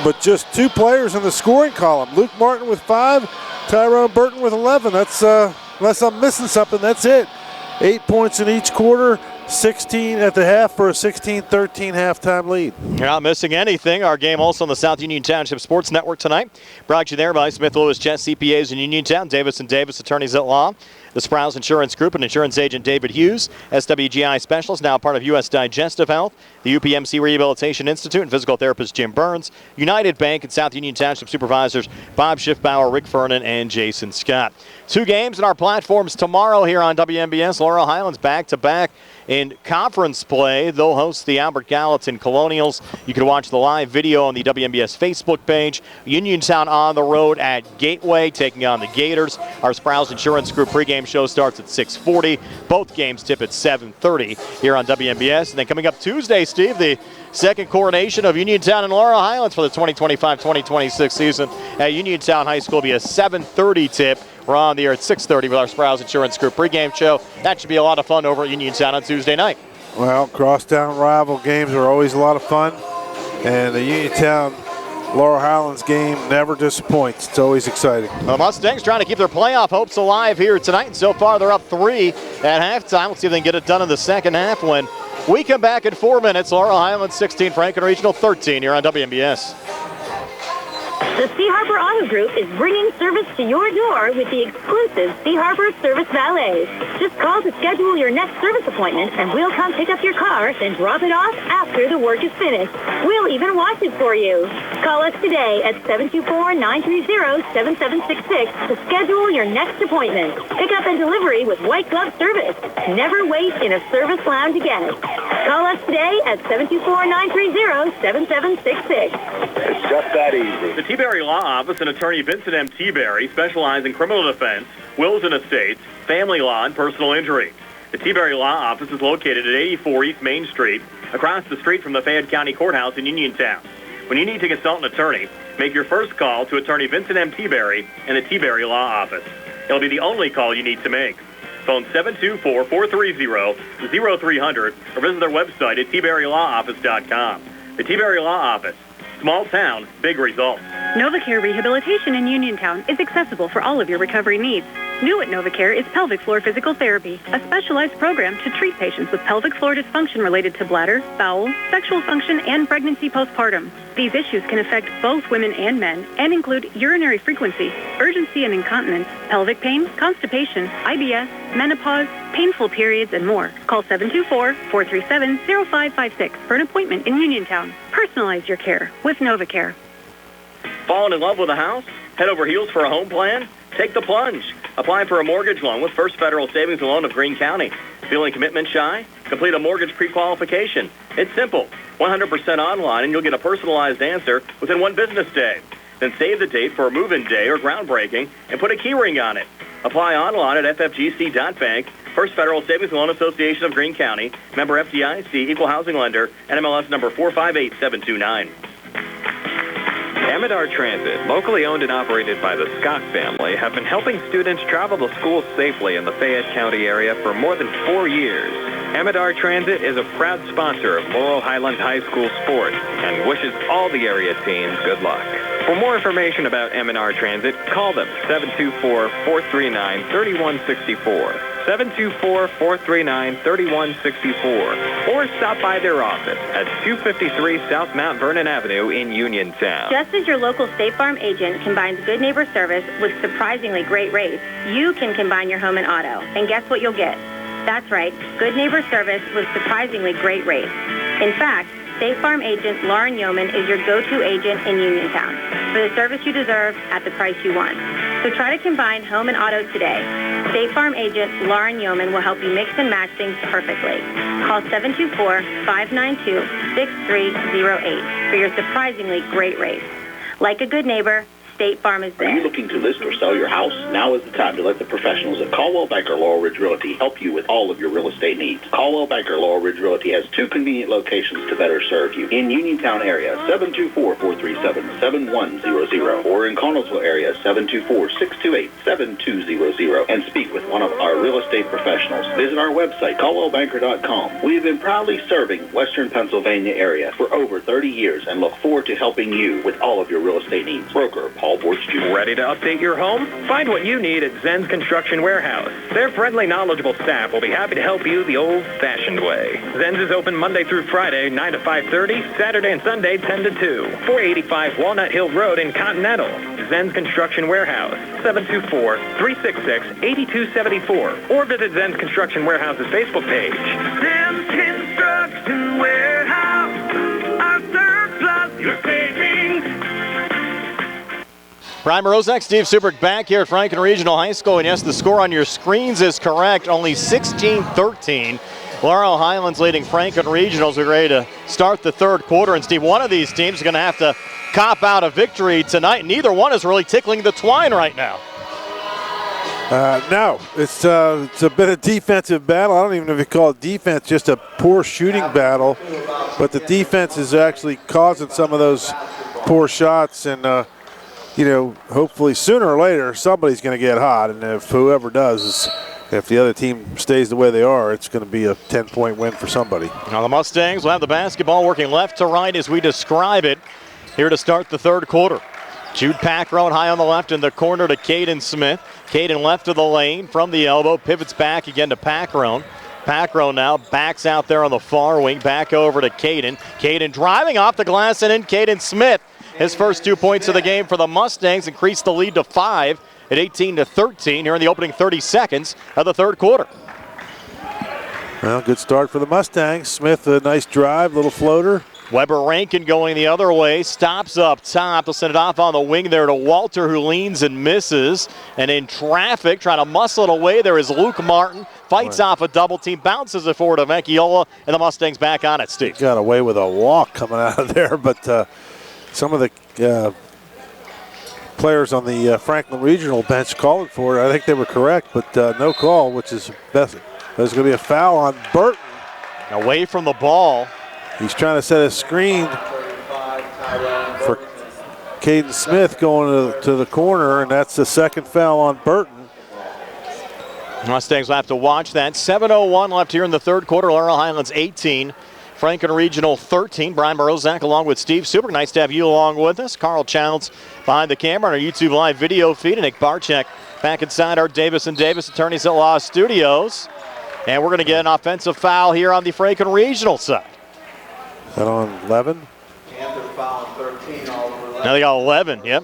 B: but just 2 players in the scoring column. Luke Martin with 5, Tyrone Burton with 11. That's, unless I'm missing something, that's it. 8 points in each quarter, 16 at the half for a 16-13 halftime lead.
A: You're not missing anything. Our game also on the South Union Township Sports Network tonight. Brought to you there by Smith Lewis Chess CPAs in Uniontown, Davis & Davis Attorneys at Law, the Sprouse Insurance Group and insurance agent David Hughes, SWGI Specialist, now part of U.S. Digestive Health, the UPMC Rehabilitation Institute and physical therapist Jim Burns, United Bank and South Union Township supervisors Bob Schiffbauer, Rick Fernan, and Jason Scott. 2 games in our platforms tomorrow here on WMBS. Laurel Highlands back-to-back in conference play. They'll host the Albert Gallatin Colonials. You can watch the live video on the WMBS Facebook page. Uniontown on the road at Gateway, taking on the Gators. Our Sprouse Insurance Group pregame show starts at 6:40. Both games tip at 7:30 here on WMBS. And then coming up Tuesday, Steve, the second coronation of Uniontown and Laurel Highlands for the 2025-2026 season at Uniontown High School will be a 7:30 tip. We're on the air at 6:30 with our Sprouse Insurance Group pregame show. That should be a lot of fun over at Uniontown on Tuesday night.
B: Well, crosstown rival games are always a lot of fun, and the Uniontown Laurel Highlands game never disappoints. It's always exciting.
A: Well, the Mustangs trying to keep their playoff hopes alive here tonight, and so far they're up 3 at halftime. We'll see if they can get it done in the second half when we come back in 4 minutes. Laurel Highlands 16, Franklin Regional 13 here on WMBS.
G: The Sea Harbor Auto Group is bringing service to your door with the exclusive Sea Harbor Service Valets. Just call to schedule your next service appointment, and we'll come pick up your car, then drop it off after the work is finished. We'll even wash it for you. Call us today at 724-930-7766 to schedule your next appointment. Pickup and delivery with white glove service. Never wait in a service lounge again. Call us today at 724-930-7766.
H: It's just that easy.
K: The T-Berry Law Office and attorney Vincent M. T-Berry specialize in criminal defense, wills and estates, family law, and personal injury. The T-Berry Law Office is located at 84 East Main Street, across the street from the Fayette County Courthouse in Uniontown. When you need to consult an attorney, make your first call to attorney Vincent M. T-Berry and the T-Berry Law Office. It'll be the only call you need to make. Phone 724-430-0300 or visit their website at tberrylawoffice.com. The T-Berry Law Office. Small town, big results.
C: NovaCare Rehabilitation in Uniontown is accessible for all of your recovery needs. New at NovaCare is pelvic floor physical therapy, a specialized program to treat patients with pelvic floor dysfunction related to bladder, bowel, sexual function, and pregnancy postpartum. These issues can affect both women and men and include urinary frequency, urgency and incontinence, pelvic pain, constipation, IBS, menopause, painful periods, and more. Call 724-437-0556 for an appointment in Uniontown. Personalize your care with NovaCare.
K: Falling in love with a house? Head over heels for a home plan? Take the plunge. Apply for a mortgage loan with First Federal Savings and Loan of Greene County. Feeling commitment shy? Complete a mortgage pre-qualification. It's simple. 100% online, and you'll get a personalized answer within 1 business day. Then save the date for a move-in day or groundbreaking and put a key ring on it. Apply online at ffgc.bank. First Federal Savings and Loan Association of Greene County. Member FDIC, Equal Housing Lender, NMLS number 458729.
J: Amador Transit, locally owned and operated by the Scott family, have been helping students travel to school safely in the Fayette County area for more than 4 years. Amador Transit is a proud sponsor of Laurel Highlands High School sports and wishes all the area teams good luck. For more information about Amador Transit, call them 724-439-3164. 724-439-3164, or stop by their office at 253 South Mount Vernon Avenue in Uniontown.
G: Just as your local State Farm agent combines good neighbor service with surprisingly great rates, you can combine your home and auto. And guess what you'll get? That's right, good neighbor service with surprisingly great rates. In fact, State Farm agent Lauren Yohman is your go-to agent in Uniontown for the service you deserve at the price you want. So try to combine home and auto today. State Farm agent Lauren Yohman will help you mix and match things perfectly. Call 724-592-6308 for your surprisingly great rates. Like a good neighbor, State Farm is there.
H: Are you looking to list or sell your house? Now is the time to let the professionals at Caldwell Banker Laurel Ridge Realty help you with all of your real estate needs. Caldwell Banker Laurel Ridge Realty has 2 convenient locations to better serve you. In Uniontown area, 724-437-7100, or in Connellsville area, 724-628-7200, and speak with one of our real estate professionals. Visit our website, caldwellbanker.com. We have been proudly serving Western Pennsylvania area for over 30 years and look forward to helping you with all of your real estate needs. Broker Paul Borch Jr.
J: Ready to update your home? Find what you need at Zen's Construction Warehouse. Their friendly, knowledgeable staff will be happy to help you the old-fashioned way. Zen's is open Monday through Friday, 9 to 5:30, Saturday and Sunday, 10 to 2. 485 Walnut Hill Road in Continental. Zen's Construction Warehouse, 724-366-8274. Or visit Zen's Construction Warehouse's Facebook page.
L: Zen's Construction Warehouse, our surplus, your savings.
A: Brian Morozek, Steve Subrick back here at Franklin Regional High School. And yes, the score on your screens is correct. Only 16-13 Laurel Highlands leading Franklin Regionals. We're ready to start the third quarter. And Steve, one of these teams is going to have to cop out a victory tonight. Neither one is really tickling the twine right now.
B: No, it's a bit of defensive battle. I don't even know if you call it defense, just a poor shooting battle. But the defense is actually causing some of those poor shots. And, hopefully sooner or later somebody's going to get hot. And if whoever does, if the other team stays the way they are, it's going to be a 10-point win for somebody.
A: Now the Mustangs will have the basketball working left to right as we describe it here to start the third quarter. Jude Packrow high on the left in the corner to Caden Smith. Caden left of the lane from the elbow, pivots back again to Packrow. Packrow now backs out there on the far wing, back over to Caden. Caden driving off the glass and in Caden Smith. His first 2 points of the game for the Mustangs increased the lead to 5 at 18-13 here in the opening 30 seconds of the third quarter.
B: Well, good start for the Mustangs. Smith, a nice drive, little floater.
A: Weber Rankin going the other way, stops up top. They'll send it off on the wing there to Walter, who leans and misses. And in traffic, trying to muscle it away, there is Luke Martin. Fights off a double team, bounces it forward to Vecchiola, and the Mustangs back on it, Steve.
B: Got away with a walk coming out of there, but some of the players on the Franklin Regional bench called for it. I think they were correct, but no call, which is best. There's going to be a foul on Burton.
A: Away from the ball.
B: He's trying to set a screen for Caden Smith going to the corner, and that's the second foul on Burton.
A: Mustangs will have to watch that. 7:01 left here in the third quarter. Laurel Highlands 18, Franklin Regional 13. Brian Morozak along with Steve Super. Nice to have you along with us. Carl Childs behind the camera on our YouTube live video feed. And Nick Barczyk back inside our Davis & Davis Attorneys at Law Studios. And we're going to get an offensive foul here on the Franklin Regional side.
B: Is that on 11?
A: Now they got 11, yep.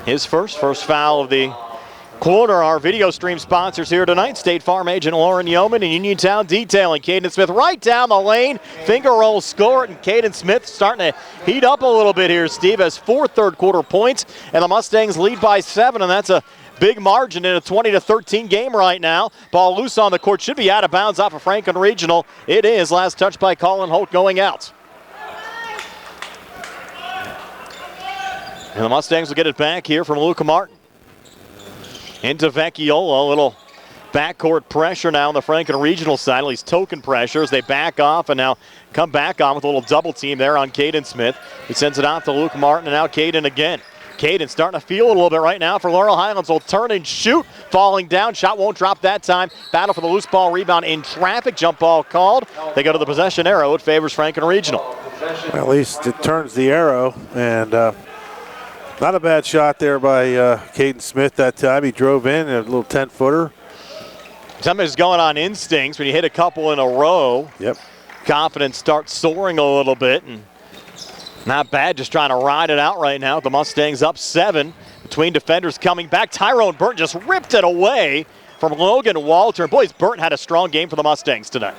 A: His first foul of the quarter. Our video stream sponsors here tonight, State Farm agent Lauren Yohman and Uniontown Detailing. Caden Smith right down the lane, finger roll, score it, and Caden Smith starting to heat up a little bit here. Steve has 4 third quarter points, and the Mustangs lead by 7, and that's a big margin in a 20-13 game right now. Ball loose on the court, should be out of bounds off of Franklin Regional. It is. Last touch by Colin Holt going out. And the Mustangs will get it back here from Luke Martin. Into Vecchiola, a little backcourt pressure now on the Franklin Regional side, at least token pressure as they back off and now come back on with a little double team there on Caden Smith. He sends it out to Luke Martin, and now Caden again. Caden starting to feel it a little bit right now for Laurel Highlands. Will turn and shoot. Falling down. Shot won't drop that time. Battle for the loose ball rebound in traffic. Jump ball called. They go to the possession arrow. It favors Franklin Regional.
B: Well, at least it turns the arrow. And not a bad shot there by Caden Smith that time. He drove in a little 10-footer.
A: Something's going on instincts when you hit a couple in a row.
B: Yep.
A: Confidence starts soaring a little bit. And not bad, just trying to ride it out right now. The Mustangs up 7. Between defenders coming back. Tyrone Burton just ripped it away from Logan Walter. Boys, Burton had a strong game for the Mustangs tonight.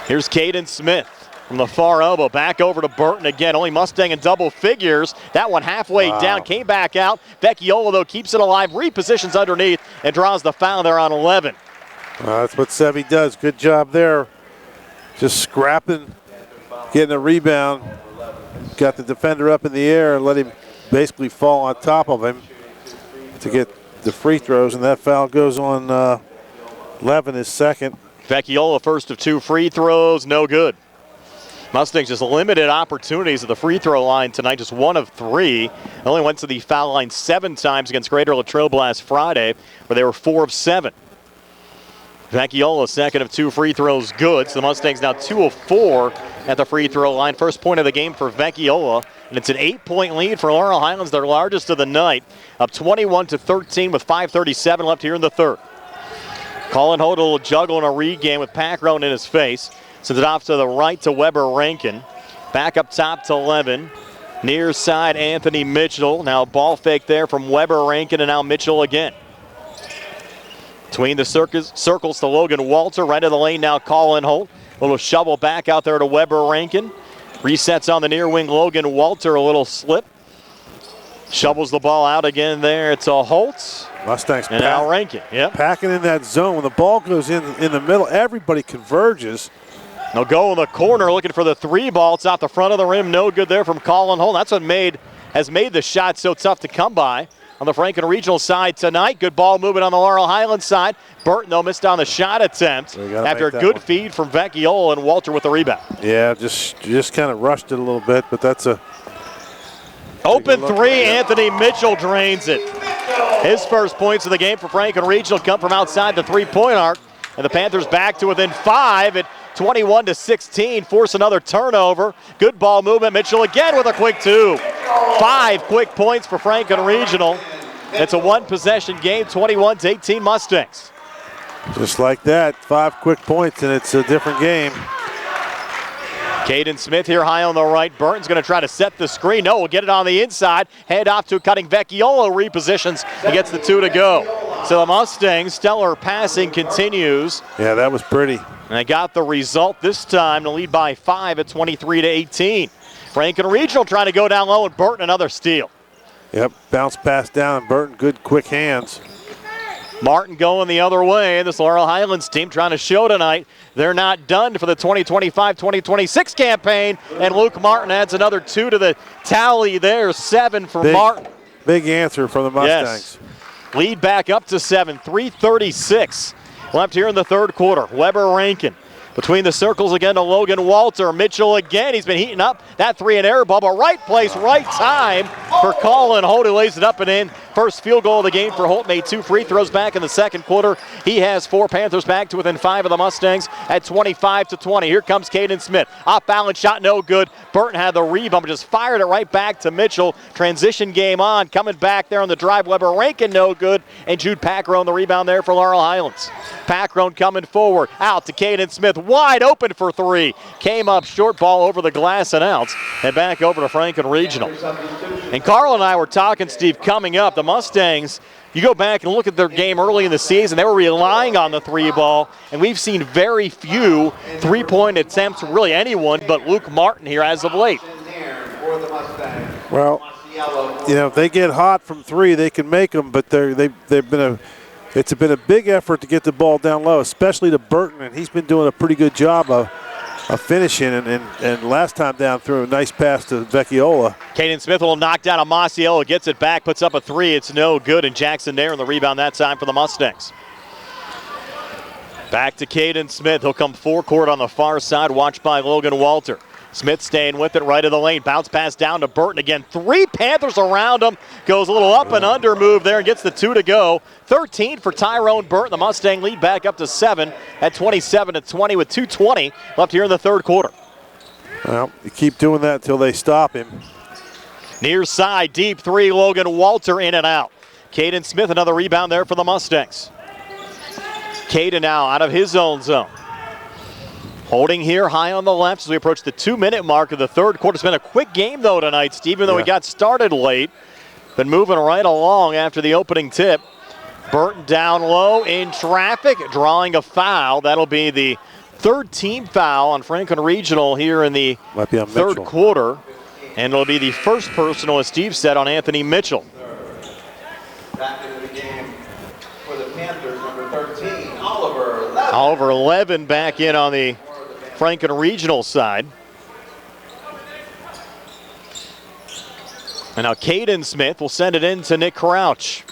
A: Here's Caden Smith from the far elbow. Back over to Burton again. Only Mustang in double figures. That one halfway down, came back out. Vecchiola, though, keeps it alive, repositions underneath, and draws the foul there on 11.
B: That's what Sevy does. Good job there. Just scrapping, getting a rebound. Got the defender up in the air and let him basically fall on top of him to get the free throws, and that foul goes on 11, his second.
A: Vecchiola, first of 2 free throws, no good. Mustangs just limited opportunities at the free throw line tonight, just 1 of 3. Only went to the foul line 7 times against Greater Latrobe last Friday, where they were 4 of 7. Vecchiola, second of 2 free throws, good. So the Mustangs now 2 of 4 at the free throw line. First point of the game for Vecchiola, and it's an 8-point lead for Laurel Highlands, their largest of the night, up 21-13 with 5:37 left here in the third. Colin Holt will juggle in a read game with Packrow in his face. Sends it off to the right to Weber Rankin. Back up top to 11. Near side, Anthony Mitchell. Now ball fake there from Weber Rankin, and now Mitchell again. Between the circles to Logan Walter. Right of the lane now, Colin Holt. Little shovel back out there to Weber Rankin. Resets on the near wing, Logan Walter, a little slip. Shovels the ball out again there. It's a Holt.
B: Mustangs
A: and now Rankin. Yep.
B: Packing in that zone. When the ball goes in the middle, everybody converges.
A: They'll go in the corner looking for the 3 ball. It's off the front of the rim. No good there from Colin Holden. That's what has made the shot so tough to come by on the Franklin Regional side tonight. Good ball movement on the Laurel Highlands side. Burton, though, missed on the shot attempt after a good feed from Vecchiola, and Walter with the rebound.
B: Yeah, just kind of rushed it a little bit, but that's a
A: open 3. Anthony Mitchell drains it. His first points of the game for Franklin Regional come from outside the 3-point arc, and the Panthers back to within 5 at 21-16, force another turnover. Good ball movement. Mitchell again with a quick 2. 5 quick points for Franklin Regional. It's a 1-possession game, 21-18 Mustangs.
B: Just like that, 5 quick points, and it's a different game.
A: Caden Smith here high on the right. Burton's going to try to set the screen. No, we'll get it on the inside. Head off to cutting Vecchiola, repositions and gets the 2 to go. So the Mustangs, stellar passing continues.
B: Yeah, that was pretty.
A: And they got the result this time to lead by 5 at 23-18. Franklin Regional trying to go down low, and Burton another steal.
B: Yep, bounce pass down, and Burton, good quick hands.
A: Martin going the other way. This Laurel Highlands team trying to show tonight they're not done for the 2025-2026 campaign. And Luke Martin adds another 2 to the tally there. 7 for Martin.
B: Big answer from the Mustangs.
A: Yes. Lead back up to 7. 3:36 left here in the third quarter. Weber Rankin between the circles again to Logan Walter. Mitchell again. He's been heating up that 3 and air ball, but right place, right time for Colin Holt, who lays it up and in. First field goal of the game for Holt, made 2 free throws back in the second quarter. He has 4. Panthers back to within 5 of the Mustangs at 25-20. Here comes Caden Smith. Off balance shot, no good. Burton had the rebound, but just fired it right back to Mitchell. Transition game on. Coming back there on the drive. Weber Rankin, no good. And Jude Packrone, the rebound there for Laurel Highlands. Packrone coming forward. Out to Caden Smith. Wide open for 3. Came up short, ball over the glass and out. And back over to Franklin Regional. And Carl and I were talking, Steve, coming up. The Mustangs, you go back and look at their game early in the season, they were relying on the 3 ball, and we've seen very few 3-point attempts from really anyone but Luke Martin here as of late.
B: Well, you know, if they get hot from 3, they can make them, but it's been a big effort to get the ball down low, especially to Burton, and he's been doing a pretty good job of finishing, and last time down through a nice pass to Vecchiola.
A: Caden Smith will knock down a Masiello, gets it back, puts up a 3. It's no good, and Jackson there in the rebound that time for the Mustangs. Back to Caden Smith. He'll come forecourt on the far side, watched by Logan Walter. Smith staying with it right of the lane. Bounce pass down to Burton again. 3 Panthers around him. Goes a little up and under move there and gets the 2 to go. 13 for Tyrone Burton. The Mustang lead back up to 7 at 27-20 with 2:20 left here in the third quarter.
B: Well, you keep doing that until they stop him.
A: Near side, deep 3. Logan Walter in and out. Caden Smith, another rebound there for the Mustangs. Caden now out of his own zone. Holding here high on the left as we approach the 2-minute mark of the third quarter. It's been a quick game, though, tonight, Steve, even though we got started late. Been moving right along after the opening tip. Burton down low in traffic, drawing a foul. That'll be the 3rd team foul on Franklin Regional here in the third quarter. And it'll be the first personal, as Steve said, on Anthony Mitchell.
E: Back into the game for the Panthers, number 13, Oliver Levin.
A: Oliver Levin back in on the Franklin Regional side. And now Caden Smith will send it in to Nick Crouch.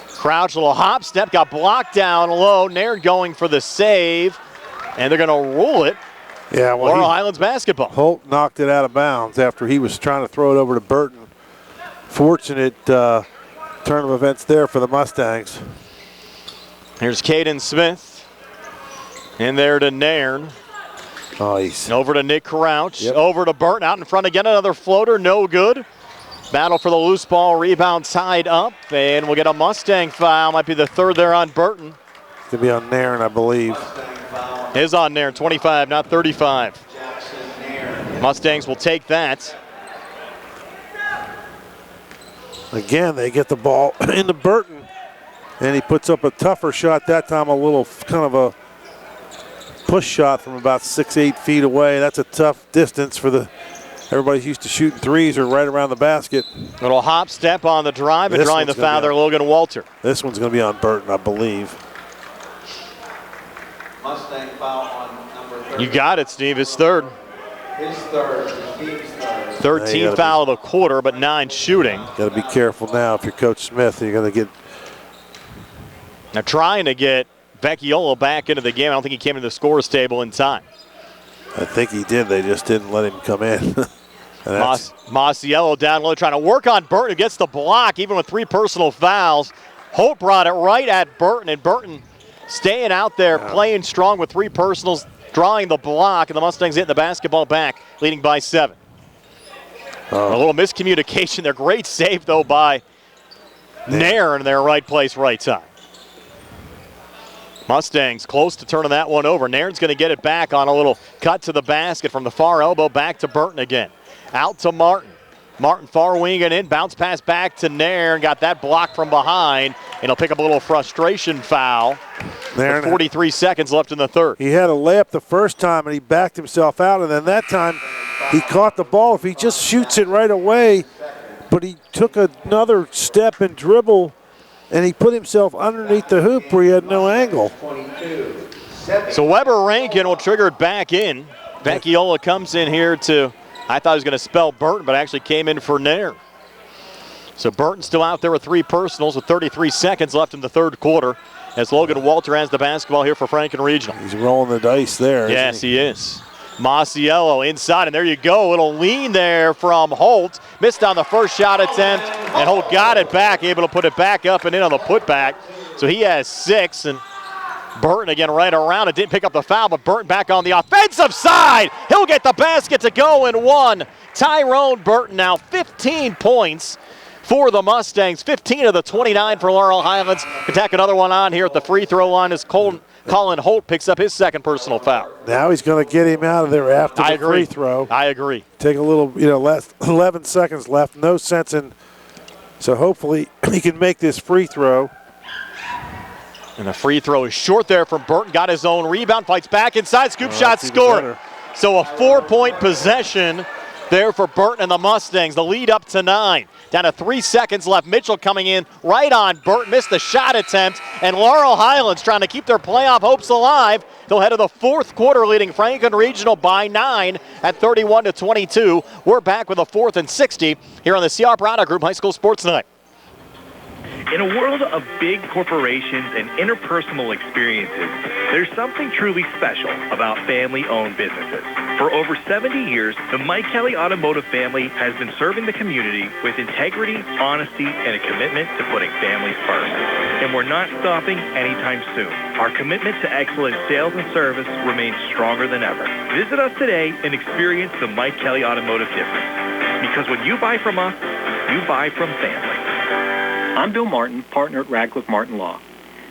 A: Crouch, a little hop step, got blocked down low. Nairn going for the save, and they're going to rule it.
B: Yeah, well,
A: Laurel Highlands basketball.
B: Holt knocked it out of bounds after he was trying to throw it over to Burton. Fortunate turn of events there for the Mustangs.
A: Here's Caden Smith. In there to Nairn.
B: Nice.
A: Over to Nick Crouch. Over to Burton. Out in front again. Another floater. No good. Battle for the loose ball. Rebound tied up. And we'll get a Mustang foul. Might be the 3rd there on Burton.
B: It's going to be on Nairn, I believe.
A: Is on Nairn. 25, not 35. Mustangs will take that.
B: Again, they get the ball into Burton. And he puts up a tougher shot that time. A little kind of a push shot from about 6-8 feet away. That's a tough distance for the Everybody's used to shooting threes or right around the basket.
A: Little hop step on the drive and drawing the foul there, Logan Walter.
B: This one's going to be on Burton, I believe.
E: Mustang foul on number 13.
A: You got it, Steve. His third.
E: His third. His team's third.
A: 13th foul of the quarter, but 9 shooting.
B: Got to be careful now if you're Coach Smith. You're going to get.
A: They're trying to get Vecchiola back into the game. I don't think he came into the scorer's table in time.
B: I think he did. They just didn't let him come in.
A: Masiello down low trying to work on Burton, who gets the block even with 3 personal fouls. Holt brought it right at Burton, and Burton staying out there, playing strong with 3 personals, drawing the block, and the Mustangs getting the basketball back, leading by 7. A little miscommunication there. Great save, though, by Nairn in their right place, right time. Mustangs close to turning that one over. Nairn's going to get it back on a little cut to the basket from the far elbow, back to Burton again. Out to Martin. Martin far winging in, bounce pass back to Nairn, got that block from behind, and he'll pick up a little frustration foul. With 43 seconds left in the third.
B: He had a layup the first time, and he backed himself out, and then that time he caught the ball. If he just shoots it right away, but he took another step and dribble, and he put himself underneath the hoop where he had no angle.
A: So Weber Rankin will trigger it back in. Vecchiola comes in here to, I thought he was going to spell Burton, but actually came in for Nairn. So Burton still out there with 3 personals with 33 seconds left in the third quarter as Logan Walter has the basketball here for Franklin Regional.
B: He's rolling the dice there.
A: Yes, he is. Masiello inside, and there you go. A little lean there from Holt. Missed on the first shot attempt, and Holt got it back, able to put it back up and in on the putback. So he has 6, and Burton again right around it. Didn't pick up the foul, but Burton back on the offensive side. He'll get the basket to go in 1. Tyrone Burton now 15 points for the Mustangs. 15 of the 29 for Laurel Highlands. Attack another one on here at the free throw line as Colin Holt picks up his second personal foul.
B: Now he's going to get him out of there after the free throw.
A: I agree.
B: Take a little, less 11 seconds left. No sense in. So hopefully he can make this free throw.
A: And the free throw is short there from Burton. Got his own rebound, fights back inside, scoop shot, scored. So a 4-point possession there for Burton and the Mustangs. The lead up to 9. Down to 3 seconds left. Mitchell coming in right on Burton. Missed the shot attempt. And Laurel Highlands trying to keep their playoff hopes alive. They'll head to the fourth quarter, leading Franklin Regional by 9 at 31-22. We're back with a 4th and 60 here on the CR Prada Group High School Sports Night.
F: In a world of big corporations and interpersonal experiences, there's something truly special about family-owned businesses. For over 70 years, the Mike Kelly Automotive family has been serving the community with integrity, honesty, and a commitment to putting families first. And we're not stopping anytime soon. Our commitment to excellent sales and service remains stronger than ever. Visit us today and experience the Mike Kelly Automotive difference. Because when you buy from us, you buy from family.
M: I'm Bill Martin, partner at Radcliffe Martin Law.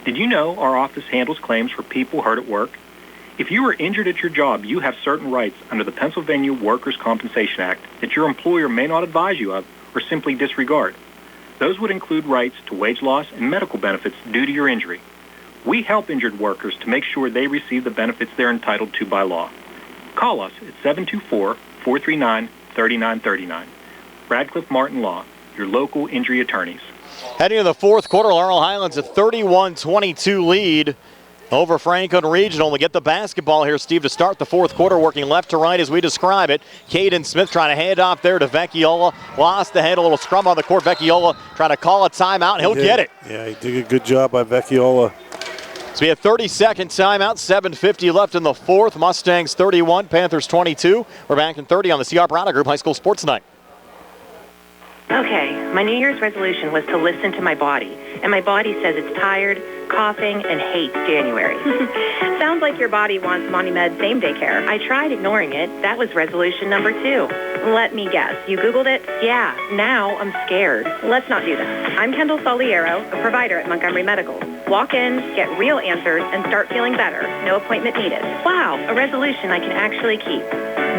M: Did you know our office handles claims for people hurt at work? If you are injured at your job, you have certain rights under the Pennsylvania Workers' Compensation Act that your employer may not advise you of or simply disregard. Those would include rights to wage loss and medical benefits due to your injury. We help injured workers to make sure they receive the benefits they're entitled to by law. Call us at 724-439-3939. Radcliffe Martin Law, your local injury attorneys.
A: Heading to the fourth quarter, Laurel Highlands a 31-22 lead over Franklin Regional. We get the basketball here, Steve, to start the fourth quarter, working left to right as we describe it. Caden Smith trying to hand off there to Vecchiola. Lost the head, a little scrum on the court. Vecchiola trying to call a timeout, and he'll get it.
B: Yeah, he did a good job by Vecchiola.
A: So we have 30-second timeout, 7:50 left in the fourth. Mustangs 31, Panthers 22. We're back in 30 on the CR Prada Group High School Sports Night.
N: Okay, my New Year's resolution was to listen to my body, and my body says it's tired, coughing, and hates January. Sounds like your body wants MontyMed same-day care. I tried ignoring it. That was resolution number 2. Let me guess. You Googled it? Yeah, now I'm scared. Let's not do that. I'm Kendall Soliero, a provider at Montgomery Medical. Walk in, get real answers, and start feeling better. No appointment needed. Wow, a resolution I can actually keep.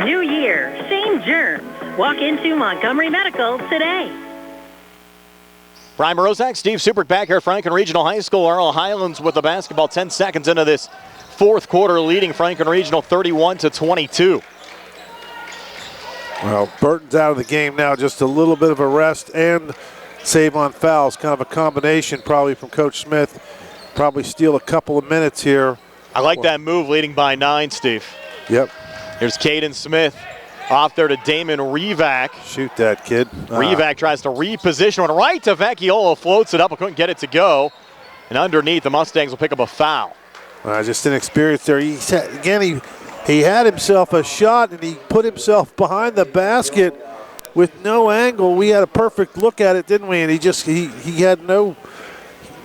N: New year, same germs. Walk into Montgomery Medical today.
A: Brian Morozak, Steve Supert back here at Franklin Regional High School. Laurel Highlands with the basketball 10 seconds into this fourth quarter, leading Franklin Regional 31-22.
B: Well, Burton's out of the game now. Just a little bit of a rest and save on fouls. Kind of a combination probably from Coach Smith. Probably steal a couple of minutes here.
A: I like that move leading by 9, Steve.
B: Yep.
A: Here's Caden Smith off there to Damon Revac.
B: Shoot that, kid.
A: Revac tries to reposition one right to Vecchiolo, floats it up, but couldn't get it to go. And underneath, the Mustangs will pick up a foul.
B: Just inexperienced there. He had himself a shot, and he put himself behind the basket with no angle. We had a perfect look at it, didn't we? And he had no,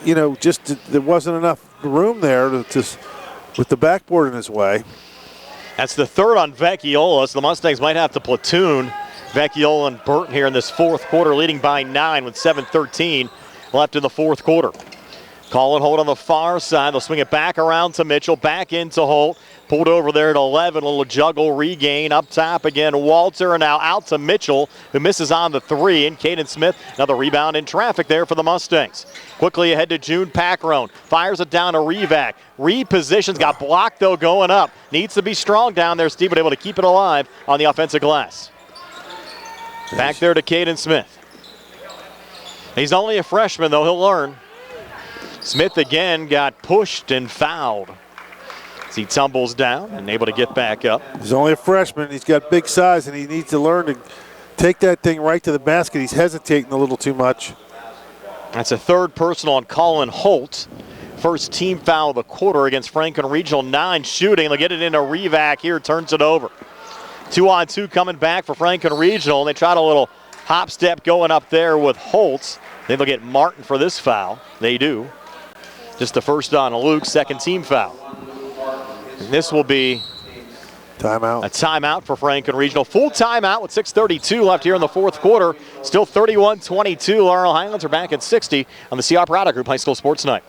B: there wasn't enough room there with the backboard in his way.
A: That's the third on Vecchiola, so the Mustangs might have to platoon Vecchiola and Burton here in this fourth quarter, leading by 9 with 7:13 left in the fourth quarter. Colin Holt on the far side. They'll swing it back around to Mitchell, back into Holt. Pulled over there at 11, a little juggle, regain, up top again. Walter, and now out to Mitchell, who misses on the 3. And Caden Smith, another rebound in traffic there for the Mustangs. Quickly ahead to June Packrone. Fires it down to Revac. Repositions, got blocked though going up. Needs to be strong down there, Steve, but able to keep it alive on the offensive glass. Back there to Caden Smith. He's only a freshman though, he'll learn. Smith again got pushed and fouled. As he tumbles down and able to get back up.
B: He's only a freshman. He's got big size, and he needs to learn to take that thing right to the basket. He's hesitating a little too much.
A: That's a third personal on Colin Holt. First team foul of the quarter against Franklin Regional. 9 shooting. They'll get it into Revac here, turns it over. 2-on-2 coming back for Franklin Regional, and they tried a little hop step going up there with Holt. Then they'll get Martin for this foul. They do. Just the first on Luke, second team foul. And this will be
B: timeout.
A: A timeout for Franklin Regional. Full timeout with 6:32 left here in the fourth quarter. Still 31-22. Laurel Highlands are back at 60 on the CR Product Group High School Sports Night.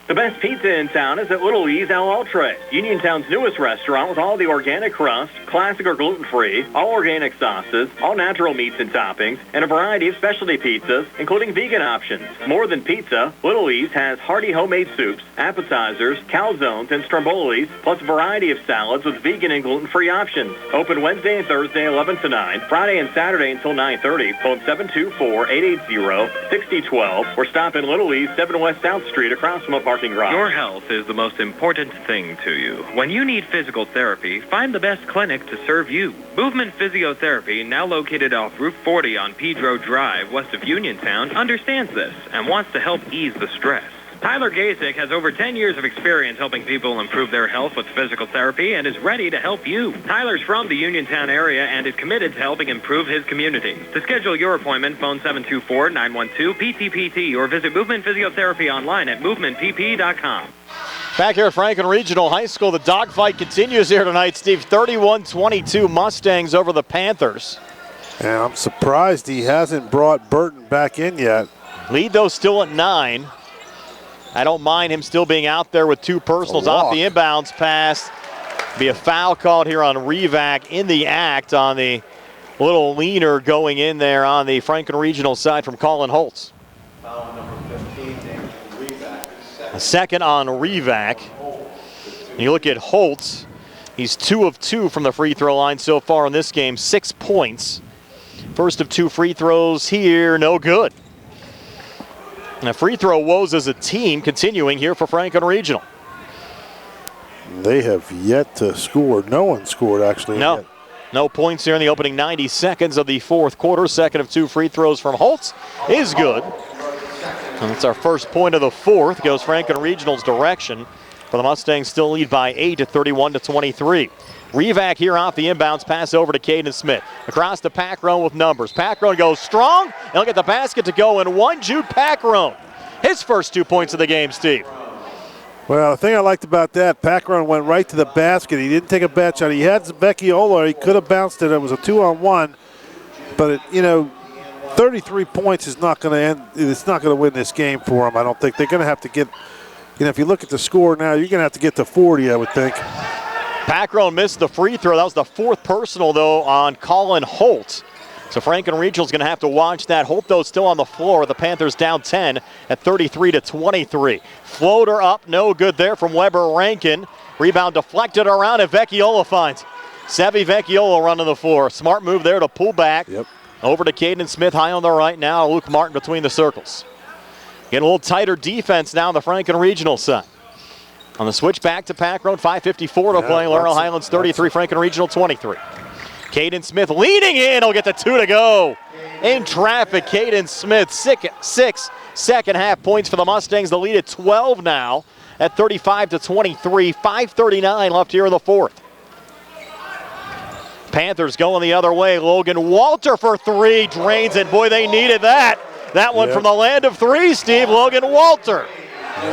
D: The best pizza in town is at Little E's El Ultra, Uniontown's newest restaurant with all the organic crust, classic or gluten-free, all organic sauces, all natural meats and toppings, and a variety of specialty pizzas, including vegan options. More than pizza, Little E's has hearty homemade soups, appetizers, calzones, and strombolis, plus a variety of salads with vegan and gluten-free options. Open Wednesday and Thursday 11 to 9, Friday and Saturday until 9:30. Phone 724-880-6012 or stop in Little E's 7 West South Street across from a parking garage.
O: Your health is the most important thing to you. When you need physical therapy, find the best clinic to serve you. Movement Physiotherapy, now located off Route 40 on Pedro Drive, west of Uniontown, understands this and wants to help ease the stress. Tyler Gasick has over 10 years of experience helping people improve their health with physical therapy and is ready to help you. Tyler's from the Uniontown area and is committed to helping improve his community. To schedule your appointment, phone 724-912-PTPT or visit Movement Physiotherapy online at movementpp.com.
A: Back here at Franklin Regional High School, the dogfight continues here tonight, Steve. 31-22 Mustangs over the Panthers.
B: And I'm surprised he hasn't brought Burton back in yet.
A: Lead, though, still at 9. I don't mind him still being out there with 2 personals off the inbounds pass. Be a foul called here on Revac in the act on the little leaner going in there on the Franklin Regional side from Colin Holtz.
E: Foul number 15, Revac.
A: A second on Revac. And you look at Holtz, he's 2 of 2 from the free throw line so far in this game, 6 points. First of 2 free throws here, no good. And the free throw woes as a team continuing here for Franklin Regional.
B: They have yet to score. No one scored, actually.
A: No.
B: Yet.
A: No points here in the opening 90 seconds of the fourth quarter. Second of 2 free throws from Holtz is good. And that's our first point of the fourth. Goes Franklin Regional's direction. But the Mustangs still lead by 8 at 31-23. Revac here off the inbounds, pass over to Caden Smith. Across to Packrone with numbers. Packrone goes strong, and he'll get the basket to go in one. Jude Packrone, his first 2 points of the game, Steve.
B: Well, the thing I liked about that, Packrone went right to the basket. He didn't take a bad shot. He had Vecchiola. He could have bounced it. It was a 2-on-1. But, 33 points is not going to end. It's not going to win this game for them, I don't think. They're going to have to get, if you look at the score now, you're going to have to get to 40, I would think.
A: Packrone missed the free throw. That was the 4th personal, though, on Colin Holt. So Franklin Regional's going to have to watch that. Holt, though, still on the floor. The Panthers down 10 at 33-23. Floater up, no good there from Weber Rankin. Rebound deflected around, and Vecchiola finds Sevi Vecchiola running the floor. Smart move there to pull back.
B: Yep.
A: Over to Caden Smith high on the right now. Luke Martin between the circles. Getting a little tighter defense now on the Franklin Regional side. On the switch back to Pack Road, 5:54 to play. Laurel Highlands 33, Franklin Regional 23. Caden Smith leading in. He'll get the 2 to go. In traffic, Caden Smith, 6 second half points for the Mustangs. The lead at 12 now at 35-23. 5:39 left here in the fourth. Panthers going the other way. Logan Walter for 3, drains it. Boy, they needed that. That one from the land of 3, Steve. Logan Walter.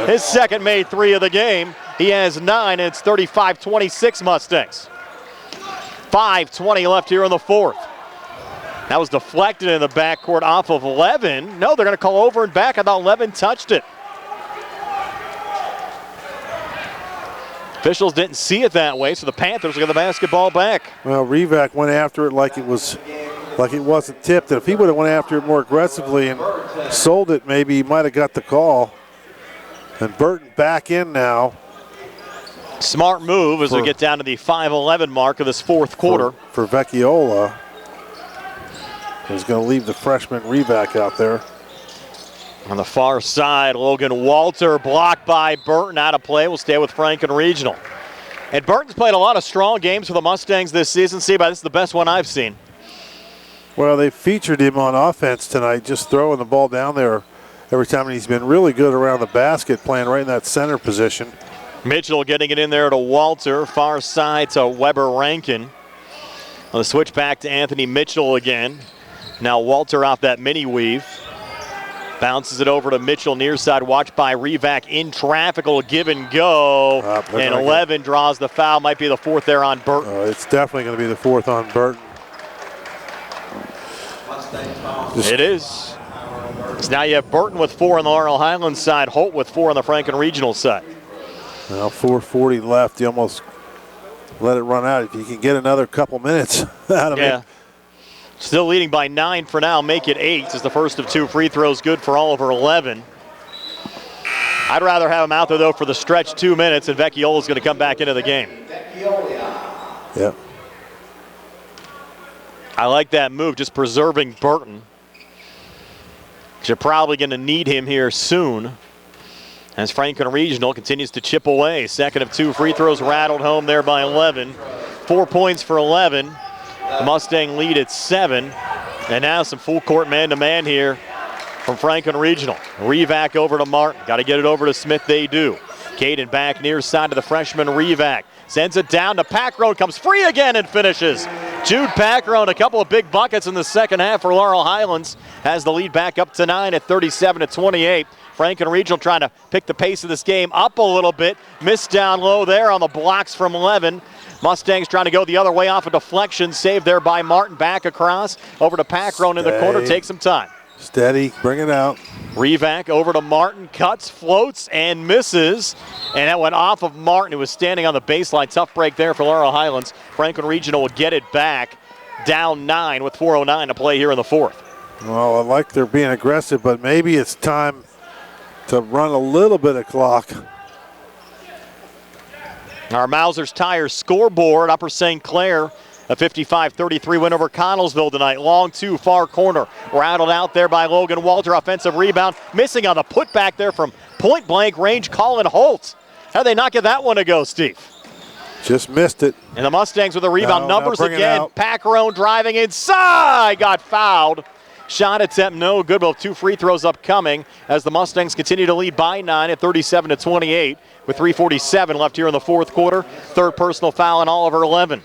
A: His second made 3 of the game. He has 9, and it's 35-26 Mustangs. 5:20 left here in the fourth. That was deflected in the backcourt off of Levin. No, they're going to call over and back. I thought Levin touched it. Officials didn't see it that way, so the Panthers will get the basketball back.
B: Well, Revac went after it like it wasn't tipped. And if he would have went after it more aggressively and sold it, maybe he might have got the call. And Burton back in now.
A: Smart move as we get down to the 5:11 mark of this fourth quarter.
B: For Vecchiola. He's going to leave the freshman Revac out there.
A: On the far side, Logan Walter blocked by Burton, out of play. Will stay with Franklin Regional. And Burton's played a lot of strong games for the Mustangs this season. See, this is the best one I've seen.
B: Well, they featured him on offense tonight, just throwing the ball down there every time. And he's been really good around the basket, playing right in that center position.
A: Mitchell getting it in there to Walter. Far side to Weber Rankin. On the switch back to Anthony Mitchell again. Now Walter off that mini weave. Bounces it over to Mitchell near side, watched by Revac in traffic. Will give and go. And 11 draws the foul. Might be the 4th there on Burton.
B: It's definitely going to be the 4th on Burton.
A: It is. So now you have Burton with 4 on the Laurel Highlands side, Holt with 4 on the Franklin Regional side.
B: Now 4:40 left. You almost let it run out. If you can get another couple minutes out of it.
A: Still leading by 9 for now. Make it 8 as the first of 2 free throws good for Oliver Levin. I'd rather have him out there, though, for the stretch 2 minutes, and Vecchiola's going to come back into the game.
B: Yep.
A: I like that move, just preserving Burton. You're probably going to need him here soon as Franklin Regional continues to chip away. Second of 2 free throws rattled home there by 11. 4 points for 11. The Mustang lead at 7. And now some full court man-to-man here from Franklin Regional. Revac over to Martin. Got to get it over to Smith. They do. Caden back near side to the freshman Revac. Sends it down to Packrone. Comes free again and finishes. Jude Packrone, a couple of big buckets in the second half for Laurel Highlands. Has the lead back up to 9 at 37-28. Franklin Regional trying to pick the pace of this game up a little bit. Missed down low there on the blocks from Levin. Mustangs trying to go the other way off a deflection. Saved there by Martin. Back across. Over to Packrone in the corner. Takes some time.
B: Steady. Bring it out.
A: Revac over to Martin. Cuts, floats, and misses. And that went off of Martin, who was standing on the baseline. Tough break there for Laurel Highlands. Franklin Regional will get it back. Down 9 with 4:09 to play here in the fourth.
B: Well, I like they're being aggressive, but maybe it's time to run a little bit of clock.
A: Our Mausers Tires scoreboard, Upper St. Clair, a 55-33 win over Connellsville tonight. Long 2, far corner. Rattled out there by Logan Walter. Offensive rebound. Missing on the putback there from point-blank range, Colin Holt. How did they not get that one to go, Steve?
B: Just missed it.
A: And the Mustangs with a rebound. Numbers
B: bring it
A: again.
B: out.
A: Packrone driving inside. Got fouled. Shot attempt no good, but 2 free throws upcoming as the Mustangs continue to lead by 9 at 37-28 with 3:47 left here in the fourth quarter. Third personal foul on Oliver Levin.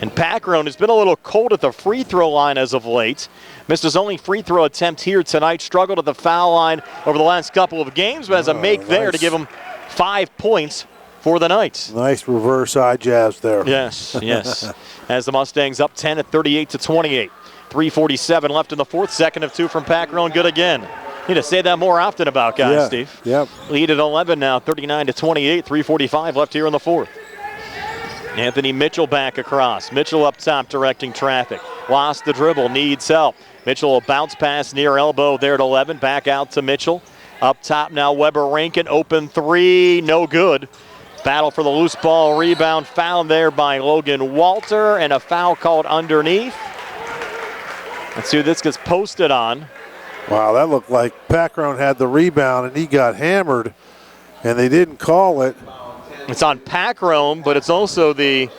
A: And Packrone has been a little cold at the free throw line as of late. Missed his only free throw attempt here tonight. Struggled at the foul line over the last couple of games, but has a make there to give him 5 points for the night.
B: Nice reverse eye jabs there.
A: Yes, yes. As the Mustangs up 10 at 38-28. 3:47 left in the fourth. Second of 2 from Packrone. Good again. Need to say that more often about guys, Steve.
B: Yep.
A: Lead at 11 now, 39-28. 3:45 left here in the fourth. Anthony Mitchell back across. Mitchell up top directing traffic. Lost the dribble, needs help. Mitchell will bounce pass near elbow there at 11. Back out to Mitchell. Up top now Weber Rankin. Open 3, no good. Battle for the loose ball rebound, found there by Logan Walter, and a foul called underneath. Let's see who this gets posted on.
B: Wow, that looked like Packron had the rebound and he got hammered, and they didn't call it.
A: It's on Packron, but it's also the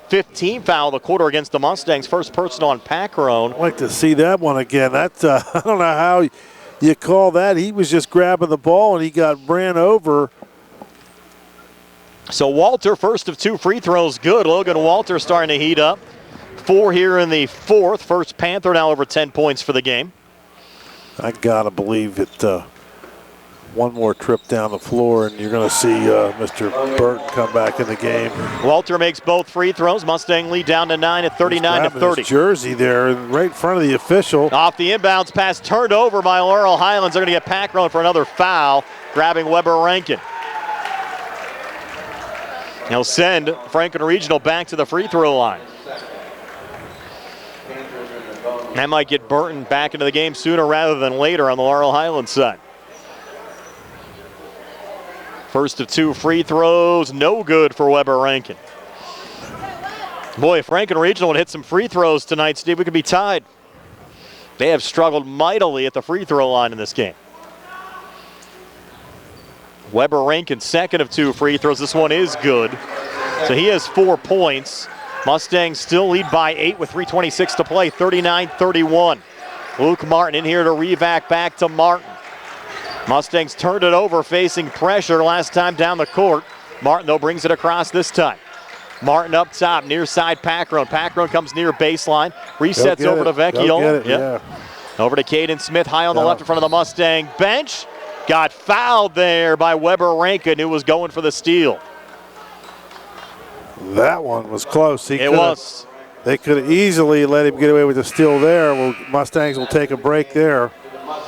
A: 15th foul of the quarter against the Mustangs. First personal on Packron.
B: I'd like to see that one again. That's I don't know how you call that. He was just grabbing the ball and he got ran over.
A: So Walter, first of 2 free throws, good. Logan Walter starting to heat up. 4 here in the fourth. First Panther now over 10 points for the game.
B: I gotta believe it. One more trip down the floor, and you're going to see Mr. Burton come back in the game.
A: Walter makes both free throws. Mustang lead down to 9 at 39-30.
B: His jersey there, right in front of the official.
A: Off the inbounds pass, turned over by Laurel Highlands. They're going to get Packron for another foul, grabbing Weber Rankin. He'll send Franklin Regional back to the free throw line. That might get Burton back into the game sooner rather than later on the Laurel Highlands side. First of 2 free throws, no good for Weber Rankin. Boy, if Franklin Regional would hit some free throws tonight, Steve, we could be tied. They have struggled mightily at the free throw line in this game. Weber Rankin, second of 2 free throws. This one is good. So he has 4 points. Mustangs still lead by 8 with 3:26 to play, 39-31. Luke Martin in here to revac back to Martin. Mustangs turned it over, facing pressure last time down the court. Martin, though, brings it across this time. Martin up top, near side Packron. Packron comes near baseline, resets over to Vecchiola.
B: Yeah.
A: Over to Caden Smith, high on the left in front of the Mustang bench. Got fouled there by Weber Rankin, who was going for the steal.
B: That one was close.
A: It was.
B: They could have easily let him get away with the steal there. Well, Mustangs will take a break there.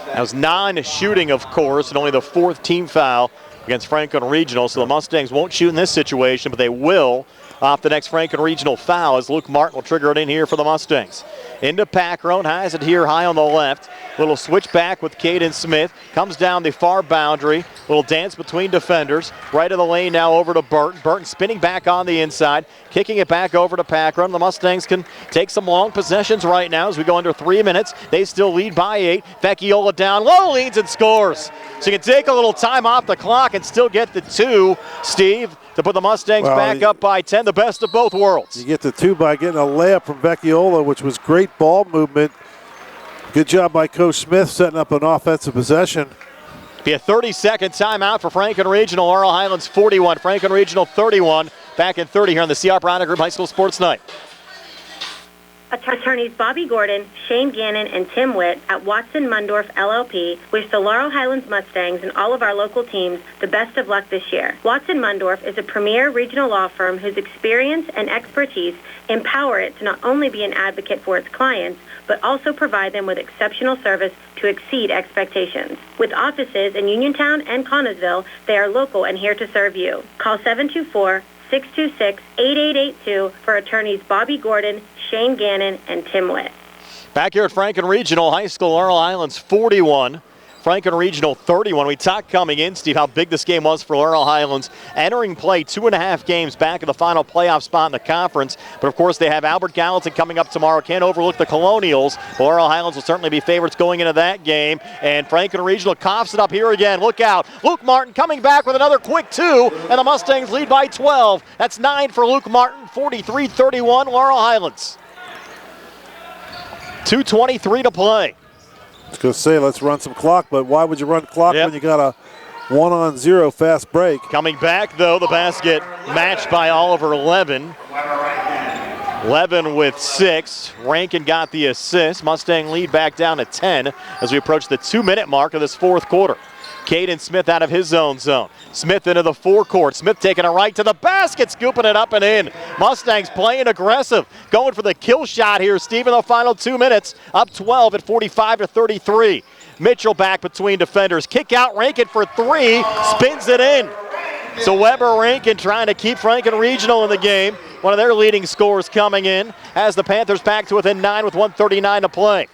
A: That was non-shooting, of course, and only the 4th team foul against Franklin Regional. So the Mustangs won't shoot in this situation, but they will off the next Franklin Regional foul as Luke Martin will trigger it in here for the Mustangs. Into Packron, has it here high on the left. Little switch back with Caden Smith. Comes down the far boundary. Little dance between defenders. Right of the lane now over to Burton. Burton spinning back on the inside. Kicking it back over to Packron. The Mustangs can take some long possessions right now as we go under 3 minutes. They still lead by 8. Vecchiola down low, leads and scores. So you can take a little time off the clock and still get the 2, Steve, to put the Mustangs back up by 10, the best of both worlds.
B: You get the 2 by getting a layup from Vecchiola, which was great ball movement. Good job by Coach Smith setting up an offensive possession.
A: Be a 30-second timeout for Franklin Regional. Laurel Highlands 41, Franklin Regional 31. Back in 30 here on the C.R. Brown Group High School Sports Night.
G: Attorneys Bobby Gordon, Shane Gannon, and Tim Witt at Watson Mundorf LLP wish the Laurel Highlands Mustangs and all of our local teams the best of luck this year. Watson Mundorf is a premier regional law firm whose experience and expertise empower it to not only be an advocate for its clients, but also provide them with exceptional service to exceed expectations. With offices in Uniontown and Connellsville, they are local and here to serve you. Call 724-626-8882 for attorneys Bobby Gordon, Shane Gannon, and Tim Witt.
A: Back here at Franklin Regional High School, Laurel Highlands 41, Franklin Regional 31. We talked coming in, Steve, how big this game was for Laurel Highlands. Entering play 2.5 games back in the final playoff spot in the conference. But, of course, they have Albert Gallatin coming up tomorrow. Can't overlook the Colonials. Laurel Highlands will certainly be favorites going into that game. And Franklin Regional coughs it up here again. Look out. Luke Martin coming back with another quick 2. And the Mustangs lead by 12. That's 9 for Luke Martin. 43-31 Laurel Highlands. 2:23 to play.
B: I was going to say, let's run some clock, but why would you run clock when you got a 1-on-0 fast break?
A: Coming back, though, the basket matched by Oliver Levin. Levin with 6. Rankin got the assist. Mustang lead back down to 10 as we approach the 2-minute mark of this fourth quarter. Caden Smith out of his own zone. Smith into the forecourt. Smith taking a right to the basket, scooping it up and in. Mustangs playing aggressive, going for the kill shot here, Steve, in the final 2 minutes. Up 12 at 45-33. Mitchell back between defenders. Kick out Rankin for 3, spins it in. So Weber Rankin trying to keep Franklin Regional in the game. One of their leading scorers coming in. Has the Panthers back to within 9 with 1:39 to play.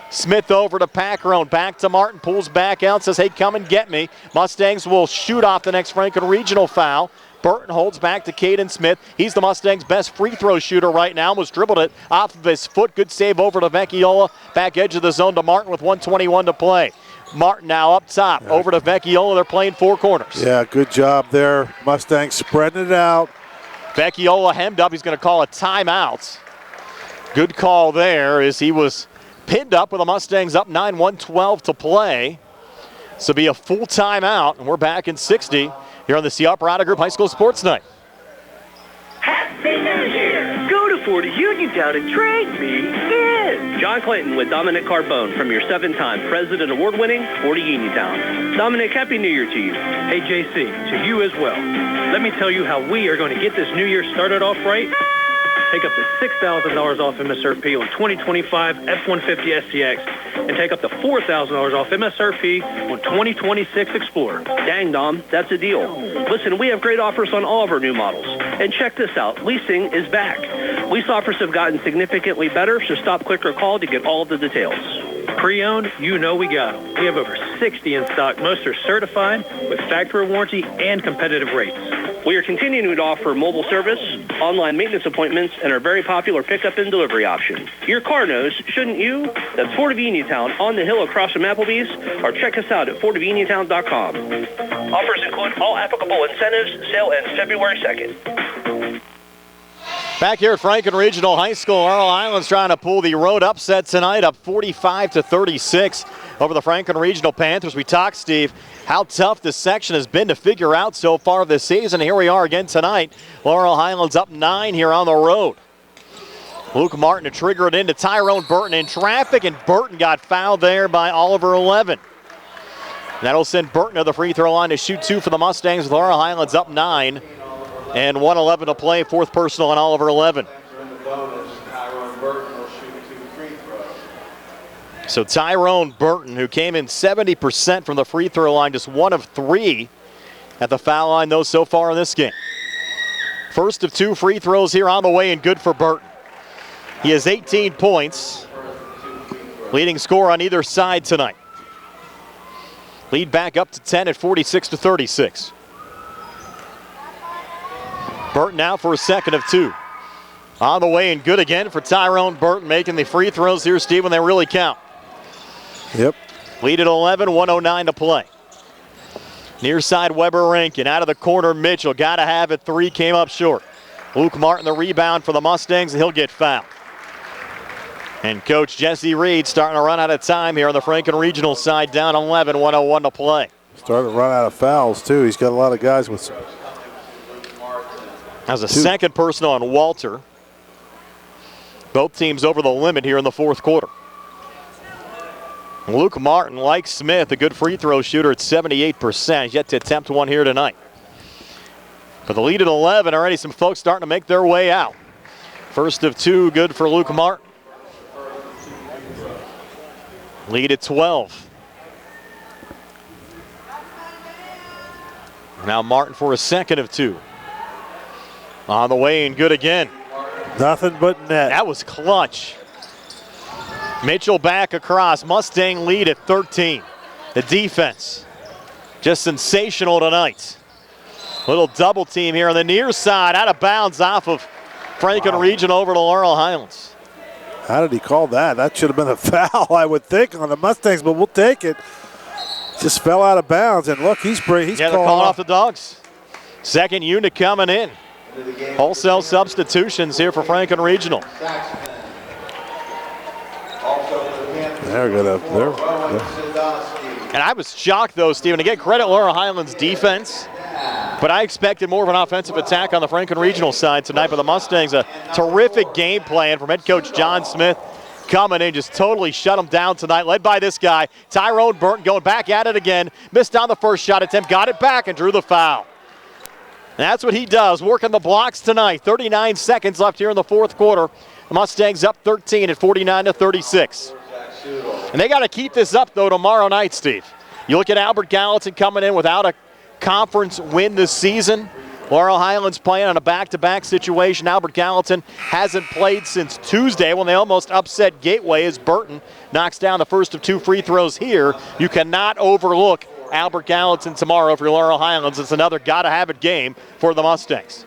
A: Smith over to Packron, back to Martin, pulls back out, says, hey, come and get me. Mustangs will shoot off the next Franklin Regional foul. Burton holds back to Caden Smith. He's the Mustangs' best free throw shooter right now. Almost dribbled it off of his foot. Good save over to Vecchiola. Back edge of the zone to Martin with 1:21 to play. Martin now up top. Over to Vecchiola. They're playing four corners.
B: Yeah, good job there. Mustangs spreading it out.
A: Vecchiola hemmed up. He's going to call a timeout. Good call there as he was pinned up with the Mustangs up 9, 1:12 to play. So be a full timeout, and we're back in 60 here on the Seattle Parada Group High School Sports Night.
L: Happy New Year! Go to Ford of Uniontown and trade me in.
K: John Clayton with Dominic Carbone from your 7-time President Award-winning Ford of Uniontown. Dominic, Happy New Year to you.
P: Hey, JC, to you as well. Let me tell you how we are going to get this new year started off right. Take up to $6,000 off MSRP on 2025 F-150 STX and take up to $4,000 off MSRP on 2026 Explorer.
K: Dang, Dom, that's a deal. Listen, we have great offers on all of our new models. And check this out, leasing is back. Lease offers have gotten significantly better, so stop, click, or call to get all of the details.
P: Pre-owned, you know we got them. We have over 60 in stock. Most are certified with factory warranty and competitive rates.
K: We are continuing to offer mobile service, online maintenance appointments, and our very popular pickup and delivery option. Your car knows, shouldn't you? That's Ford of Uniontown on the hill across from Applebee's, or check us out at FordofUniontown.com. Offers include all applicable incentives. Sale ends February 2nd.
A: Back here at Franklin Regional High School, Laurel Highlands trying to pull the road upset tonight, up 45-36 over the Franklin Regional Panthers. We talked, Steve, how tough this section has been to figure out so far this season. Here we are again tonight. Laurel Highlands up 9 here on the road. Luke Martin to trigger it into Tyrone Burton in traffic, and Burton got fouled there by Oliver 11. That'll send Burton to the free throw line to shoot 2 for the Mustangs with Laurel Highlands up 9. And 1:11 to play, fourth personal on Oliver 11. So Tyrone Burton, who came in 70% from the free throw line, just 1 of 3 at the foul line, though, so far in this game. First of 2 free throws here on the way and good for Burton. He has 18 points, leading scorer on either side tonight. Lead back up to 10 at 46-36. Burton now for a second of 2. On the way and good again for Tyrone Burton, making the free throws here, Steve, when they really count.
B: Yep.
A: Lead at 11, 1:09 to play. Near side Weber Rankin, out of the corner Mitchell, got to have it, 3, came up short. Luke Martin the rebound for the Mustangs, and he'll get fouled. And Coach Jesse Reed starting to run out of time here on the Franklin Regional side, down 11, 1:01 to play.
B: Starting to run out of fouls, too. He's got a lot of guys with some.
A: Has a second personal on Walter. Both teams over the limit here in the fourth quarter. Luke Martin, like Smith, a good free throw shooter at 78%. He's yet to attempt one here tonight. But the lead at 11, already some folks starting to make their way out. First of 2, good for Luke Martin. Lead at 12. Now Martin for a second of 2. On the way and good again.
B: Nothing but net.
A: That was clutch. Mitchell back across. Mustang lead at 13. The defense just sensational tonight. Little double team here on the near side, out of bounds off of Franklin Regional over to Laurel Highlands.
B: How did he call that? That should have been a foul, I would think, on the Mustangs, but we'll take it. Just fell out of bounds, and look, he's
A: they're calling off the Dogs. Second unit coming in. Wholesale substitutions here for Franklin Regional.
B: They're good.
A: And I was shocked, though, Stephen, to get credit Laurel Highlands defense, but I expected more of an offensive attack on the Franklin Regional side tonight. But the Mustangs, a terrific game plan from head coach John Smith, coming in, just totally shut them down tonight, led by this guy, Tyrone Burton, going back at it again. Missed on the first shot attempt, got it back, and drew the foul. That's what he does, working the blocks tonight. 39 seconds left here in the fourth quarter. The Mustangs up 13 at 49-36. And they got to keep this up, though, tomorrow night, Steve. You look at Albert Gallatin coming in without a conference win this season. Laurel Highlands playing on a back-to-back situation. Albert Gallatin hasn't played since Tuesday when they almost upset Gateway as Burton knocks down the first of 2 free throws here. You cannot overlook Albert Gallatin tomorrow for Laurel Highlands. It's another gotta-have-it game for the Mustangs.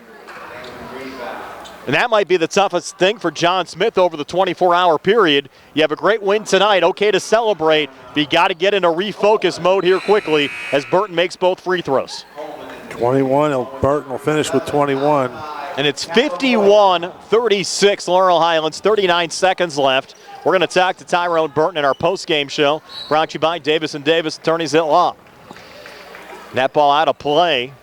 A: And that might be the toughest thing for John Smith over the 24-hour period. You have a great win tonight, okay to celebrate, but you got to get into refocus mode here quickly as Burton makes both free throws.
B: 21, Burton will finish with 21.
A: And it's 51-36, Laurel Highlands, 39 seconds left. We're going to talk to Tyrone Burton in our post-game show, brought to you by Davis & Davis Attorneys at Law. That ball out of play.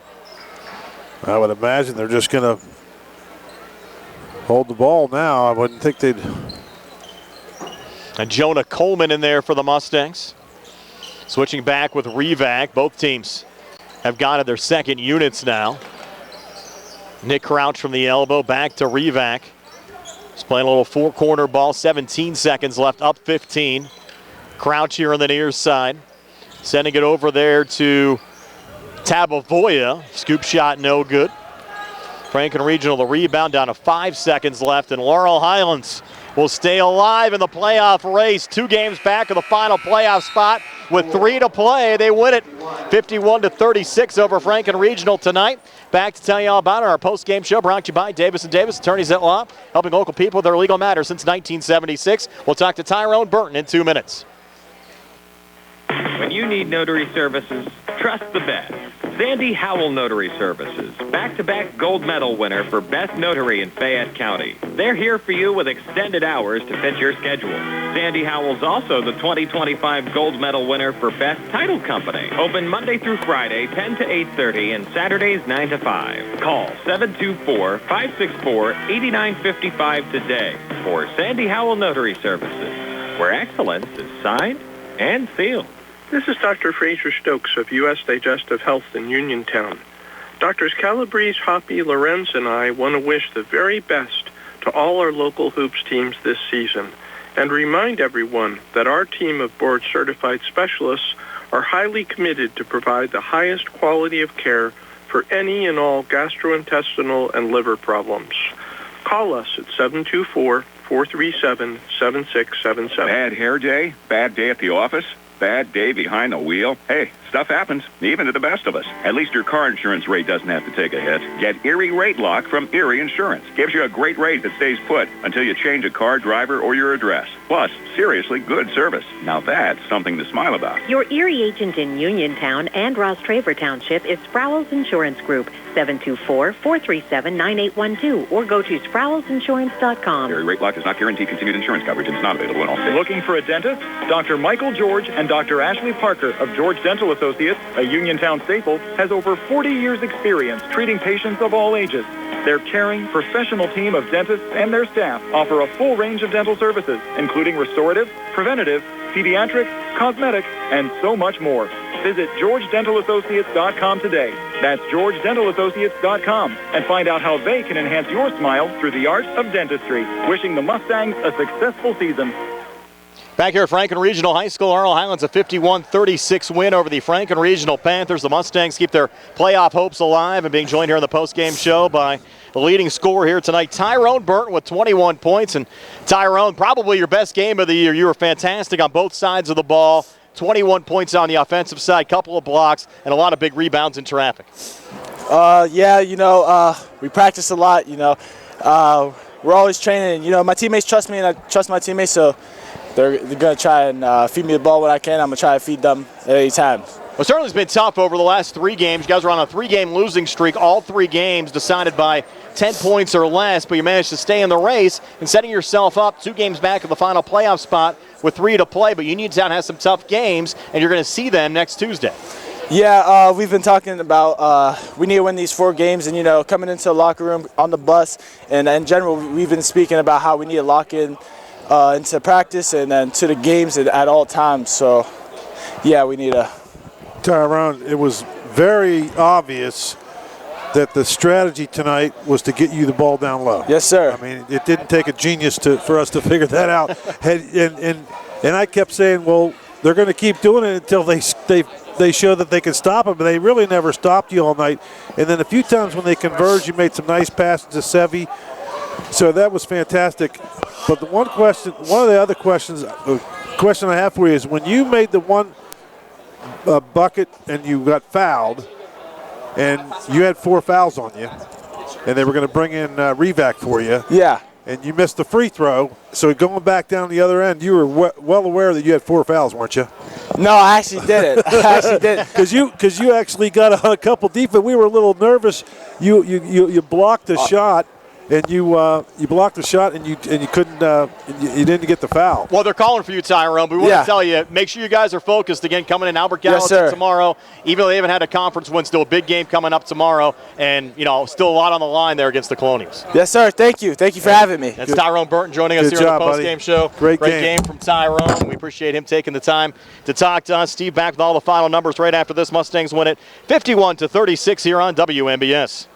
B: I would imagine they're just going to hold the ball now. I wouldn't think they'd.
A: And Jonah Coleman in there for the Mustangs. Switching back with Revac. Both teams have gone to their second units now. Nick Crouch from the elbow, back to Revac. He's playing a little four-corner ball, 17 seconds left, up 15. Crouch here on the near side. Sending it over there to Tabovoya. Scoop shot no good. Franklin Regional, the rebound, down to 5 seconds left, and Laurel Highlands will stay alive in the playoff race. 2 games back of the final playoff spot with 3 to play. They win it 51-36 over Franklin Regional tonight. Back to tell you all about it, our post-game show brought to you by Davis & Davis Attorneys at Law, helping local people with their legal matters since 1976. We'll talk to Tyrone Burton in 2 minutes.
J: When you need notary services, trust the best. Sandy Howell Notary Services, back-to-back gold medal winner for Best Notary in Fayette County. They're here for you with extended hours to fit your schedule. Sandy Howell's also the 2025 gold medal winner for Best Title Company. Open Monday through Friday, 10 to 8:30, and Saturdays, 9 to 5. Call 724-564-8955 today for Sandy Howell Notary Services, where excellence is signed and sealed.
Q: This is Dr. Fraser Stokes of U.S. Digestive Health in Uniontown. Doctors Calabrese, Hoppy, Lorenz, and I want to wish the very best to all our local hoops teams this season and remind everyone that our team of board-certified specialists are highly committed to provide the highest quality of care for any and all gastrointestinal and liver problems. Call us at 724-437-7677.
R: Bad hair day? Bad day at the office? Bad day behind the wheel? Hey, stuff happens, even to the best of us. At least your car insurance rate doesn't have to take a hit. Get Erie Rate Lock from Erie Insurance. Gives you a great rate that stays put until you change a car, driver, or your address. Plus, seriously good service. Now that's something to smile about.
N: Your Erie agent in Uniontown and Ross Traver Township is Sproul's Insurance Group, 724-437-9812, or go to sproulsinsurance.com.
R: Erie Rate Lock does not guarantee continued insurance coverage and is not available in all states.
F: Looking for a dentist? Dr. Michael George and Dr. Ashley Parker of George Dental Associates, a Uniontown staple, has over 40 years' experience treating patients of all ages. Their caring, professional team of dentists and their staff offer a full range of dental services, including restorative, preventative, pediatric, cosmetic, and so much more. Visit GeorgeDentalAssociates.com today. That's GeorgeDentalAssociates.com, and find out how they can enhance your smile through the art of dentistry. Wishing the Mustangs a successful season.
A: Back here at Franklin Regional High School, Laurel Highlands a 51-36 win over the Franklin Regional Panthers. The Mustangs keep their playoff hopes alive and being joined here on the post-game show by the leading scorer here tonight, Tyrone Burton, with 21 points. And Tyrone, probably your best game of the year. You were fantastic on both sides of the ball. 21 points on the offensive side, couple of blocks, and a lot of big rebounds in traffic.
S: We practice a lot, We're always training, my teammates trust me and I trust my teammates, so they're going to try and feed me the ball when I can. I'm going to try to feed them at any time.
A: Well, certainly it's been tough over the last 3 games. You guys were on a 3-game losing streak, all 3 games decided by 10 points or less, but you managed to stay in the race and setting yourself up 2 games back of the final playoff spot with 3 to play. But Uniontown has some tough games, and you're going to see them next Tuesday.
S: Yeah, we've been talking about we need to win these 4 games, and coming into the locker room, on the bus, and in general, we've been speaking about how we need to lock in into practice and then to the games at all times. So, yeah, we need to.
B: Tyrone, it was very obvious that the strategy tonight was to get you the ball down low.
S: Yes, sir.
B: I mean, it didn't take a genius for us to figure that out. and I kept saying, well, they're going to keep doing it until they show that they can stop them, but they really never stopped you all night. And then a few times when they converged, you made some nice passes to Sevi. So that was fantastic. But the question I have for you is when you made the one a bucket and you got fouled, and you had 4 fouls on you, and they were going to bring in Revac for you.
S: Yeah.
B: And you missed the free throw, so going back down the other end, you were well aware that you had 4 fouls, weren't you?
S: No, I actually didn't. I actually didn't.
B: Because you actually got a couple deep, and we were a little nervous. You blocked the shot. And you blocked the shot, and you couldn't you didn't get the foul.
A: Well, they're calling for you, Tyrone. But we want to tell you, make sure you guys are focused again. Coming in Albert Gallatin tomorrow. Even though they haven't had a conference win, still a big game coming up tomorrow, and still a lot on the line there against the Colonials.
S: Yes, sir. Thank you. Thank you for having me.
A: That's Tyrone Burton joining us here on the post-game show.
B: Great
A: game from Tyrone. We appreciate him taking the time to talk to us. Steve back with all the final numbers right after this. Mustangs win it 51-36 here on WMBS.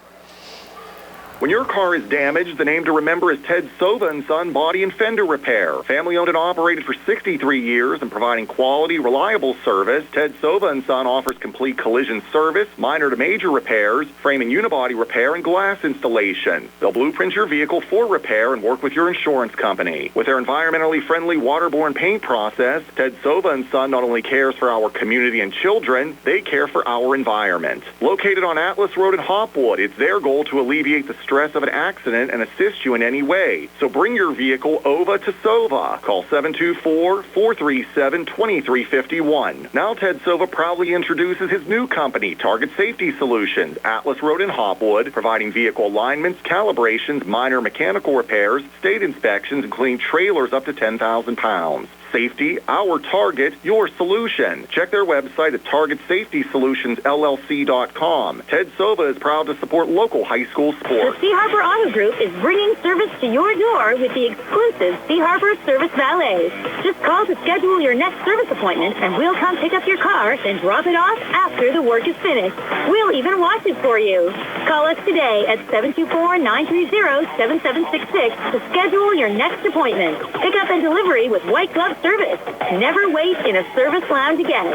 T: When your car is damaged, the name to remember is Ted Sova & Son Body and Fender Repair. Family owned and operated for 63 years and providing quality, reliable service. Ted Sova & Son offers complete collision service, minor to major repairs, frame and unibody repair, and glass installation. They'll blueprint your vehicle for repair and work with your insurance company. With their environmentally friendly waterborne paint process, Ted Sova & Son not only cares for our community and children, they care for our environment. Located on Atlas Road in Hopwood, it's their goal to alleviate the stress of an accident and assist you in any way. So bring your vehicle over to Sova. Call 724-437-2351. Now Ted Sova proudly introduces his new company, Target Safety Solutions, Atlas Road in Hopwood, providing vehicle alignments, calibrations, minor mechanical repairs, state inspections, including trailers up to 10,000 pounds. Safety, our target, your solution. Check their website at targetSafetySolutionsLLC.com. Ted Sova is proud to support local high school sports.
G: The Sea Harbor Auto Group is bringing service to your door with the exclusive Sea Harbor Service Valets. Just call to schedule your next service appointment, and we'll come pick up your car, then drop it off after the work is finished. We'll even wash it for you. Call us today at 724-930-7766 to schedule your next appointment. Pickup and delivery with white glove service. Never wait in a service lounge again.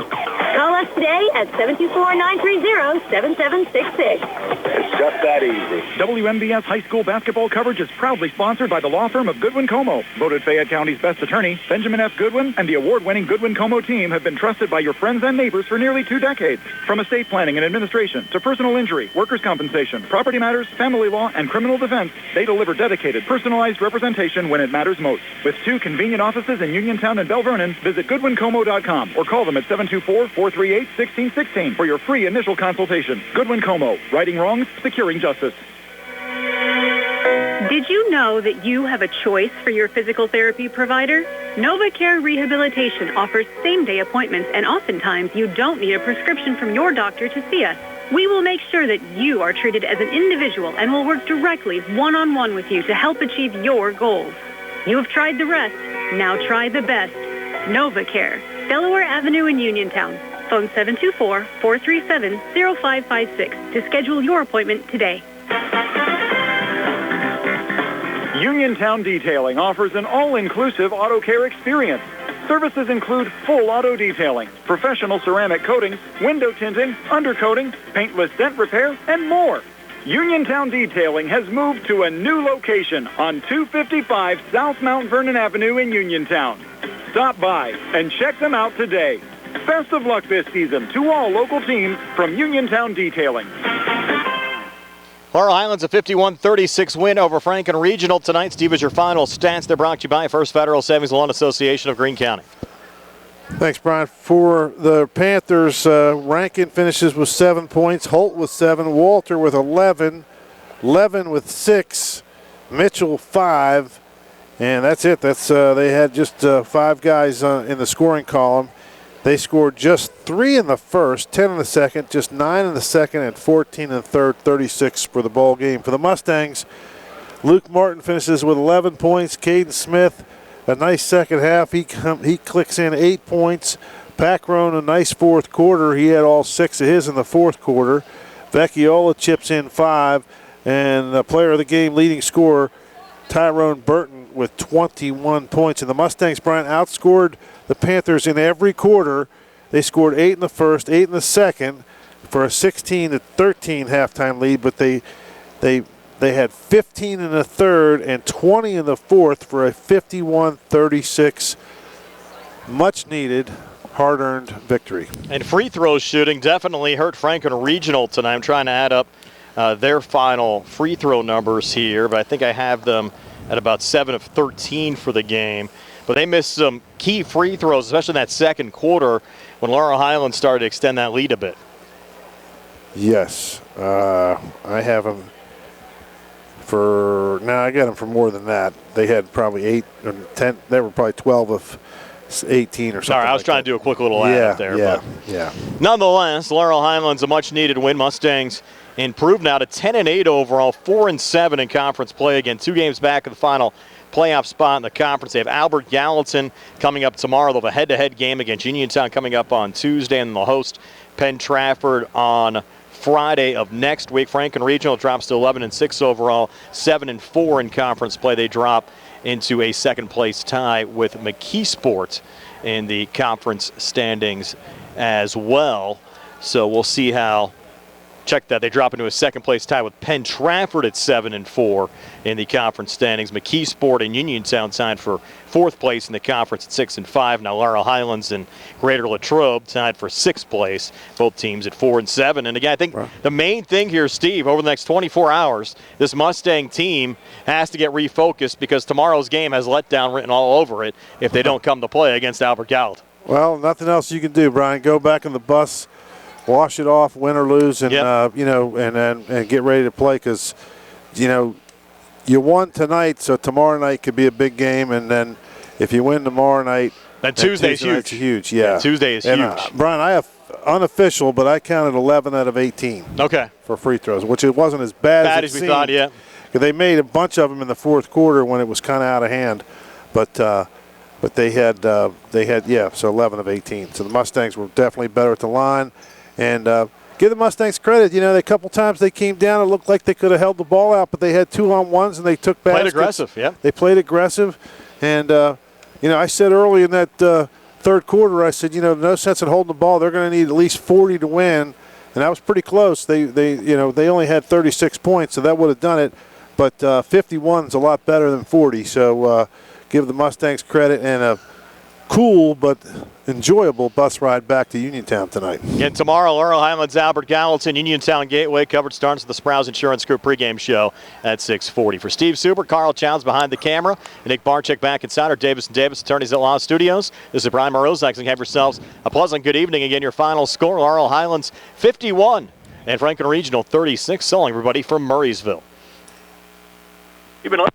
G: Call us today at 724-930-7766.
T: It's just that easy.
F: WMBS high school basketball coverage is proudly sponsored by the law firm of Goodwin Como. Voted Fayette County's best attorney, Benjamin F. Goodwin, and the award-winning Goodwin Como team have been trusted by your friends and neighbors for nearly 2 decades. From estate planning and administration to personal injury, workers' compensation, property matters, family law, and criminal defense, they deliver dedicated, personalized representation when it matters most. With 2 convenient offices in Uniontown and Bell Vernon, visit GoodwinComo.com or call them at 724-438-1616 for your free initial consultation. Goodwin Como, righting wrongs, securing justice.
C: Did you know that you have a choice for your physical therapy provider? NovaCare Rehabilitation offers same-day appointments, and oftentimes you don't need a prescription from your doctor to see us. We will make sure that you are treated as an individual and will work directly one-on-one with you to help achieve your goals. You have tried the rest. Now try the best. NovaCare, Delaware Avenue in Uniontown. Phone 724-437-0556 to schedule your appointment today.
F: Uniontown Detailing offers an all-inclusive auto care experience. Services include full auto detailing, professional ceramic coatings, window tinting, undercoating, paintless dent repair, and more. Uniontown Detailing has moved to a new location on 255 South Mount Vernon Avenue in Uniontown. Stop by and check them out today. Best of luck this season to all local teams from Uniontown Detailing.
A: Laurel Highlands a 51-36 win over Franklin Regional tonight. Steve, is your final stats. They're brought to you by First Federal Savings Loan Association of Greene County.
B: Thanks, Brian. For the Panthers, Rankin finishes with 7 points, Holt with 7, Walter with 11, Levin with 6, Mitchell 5, and that's it. They had just 5 guys in the scoring column. They scored just 3 in the first, 10 in the second, just 9 in the second, and 14 in the third, 36 for the ball game. For the Mustangs, Luke Martin finishes with 11 points. Caden Smith, a nice second half. He clicks in 8 points. Packrone, a nice fourth quarter. He had all 6 of his in the fourth quarter. Vecchiola chips in 5. And the player of the game, leading scorer, Tyrone Burton with 21 points. And the Mustangs, Brian, outscored the Panthers in every quarter. They scored 8 in the first, 8 in the second for a 16-13 halftime lead, but they had 15 in the third and 20 in the fourth for a 51-36 much needed hard-earned victory.
A: And free throw shooting definitely hurt Franklin Regional tonight. I'm trying to add up their final free throw numbers here, but I think I have them at about 7 of 13 for the game. But they missed some key free throws, especially in that second quarter when Laurel Highlands started to extend that lead a bit.
B: Yes. I have them for, no, I got them for more than that. They had probably 8 or 10, they were probably 12 of 18 or something.
A: Sorry, I was trying to do a quick little add up there.
B: Yeah.
A: Nonetheless, Laurel Highlands, a much-needed win. Mustangs improved now to 10-8 overall, 4-7 in conference play. Again, 2 games back of the final playoff spot in the conference. They have Albert Gallatin coming up tomorrow. They'll have a head-to-head game against Uniontown coming up on Tuesday, and they'll host Penn Trafford on Friday of next week. Franklin Regional drops to 11-6 overall, 7-4 in conference play. They drop into a second-place tie with McKeesport in the conference standings as well. So we'll see how. Check that. They drop into a second-place tie with Penn Trafford at 7-4 in the conference standings. McKeesport and Uniontown tied for 4th place in the conference at 6-5. Now Laurel Highlands and Greater Latrobe tied for 6th place. Both teams at 4-7. And again, I think the main thing here, Steve, over the next 24 hours, this Mustang team has to get refocused because tomorrow's game has letdown written all over it if they don't come to play against Albert Gallatin.
B: Well, nothing else you can do, Brian. Go back in the bus, wash it off, win or lose, and and get ready to play because, you won tonight, so tomorrow night could be a big game, and then if you win tomorrow night,
A: then Tuesday's
B: huge. Yeah,
A: Tuesday is
B: huge. Brian, I have unofficial, but I counted 11 out of 18.
A: Okay.
B: For free throws, which it wasn't as bad as
A: we thought. Yeah.
B: They made a bunch of them in the fourth quarter when it was kind of out of hand, but they had so 11 of 18. So the Mustangs were definitely better at the line. And give the Mustangs credit. A couple times they came down. It looked like they could have held the ball out, but they had 2-on-1s and they took baskets.
A: Played aggressive, yeah.
B: They played aggressive. And, I said early in that third quarter, I said, no sense in holding the ball. They're going to need at least 40 to win. And that was pretty close. They only had 36 points, so that would have done it. But 51 is a lot better than 40. So give the Mustangs credit and a cool but enjoyable bus ride back to Uniontown tonight.
A: And tomorrow, Laurel Highlands, Albert Gallatin, Uniontown Gateway. Coverage starts with the Sprouse Insurance Group pregame show at 6:40. For Steve Super, Carl Childs behind the camera, and Nick Barczyk back inside our Davis & Davis Attorneys at Law Studios. This is Brian Morozak. Have yourselves a pleasant good evening. Again, your final score, Laurel Highlands 51 and Franklin Regional 36. So long, everybody from Murraysville.
K: You've been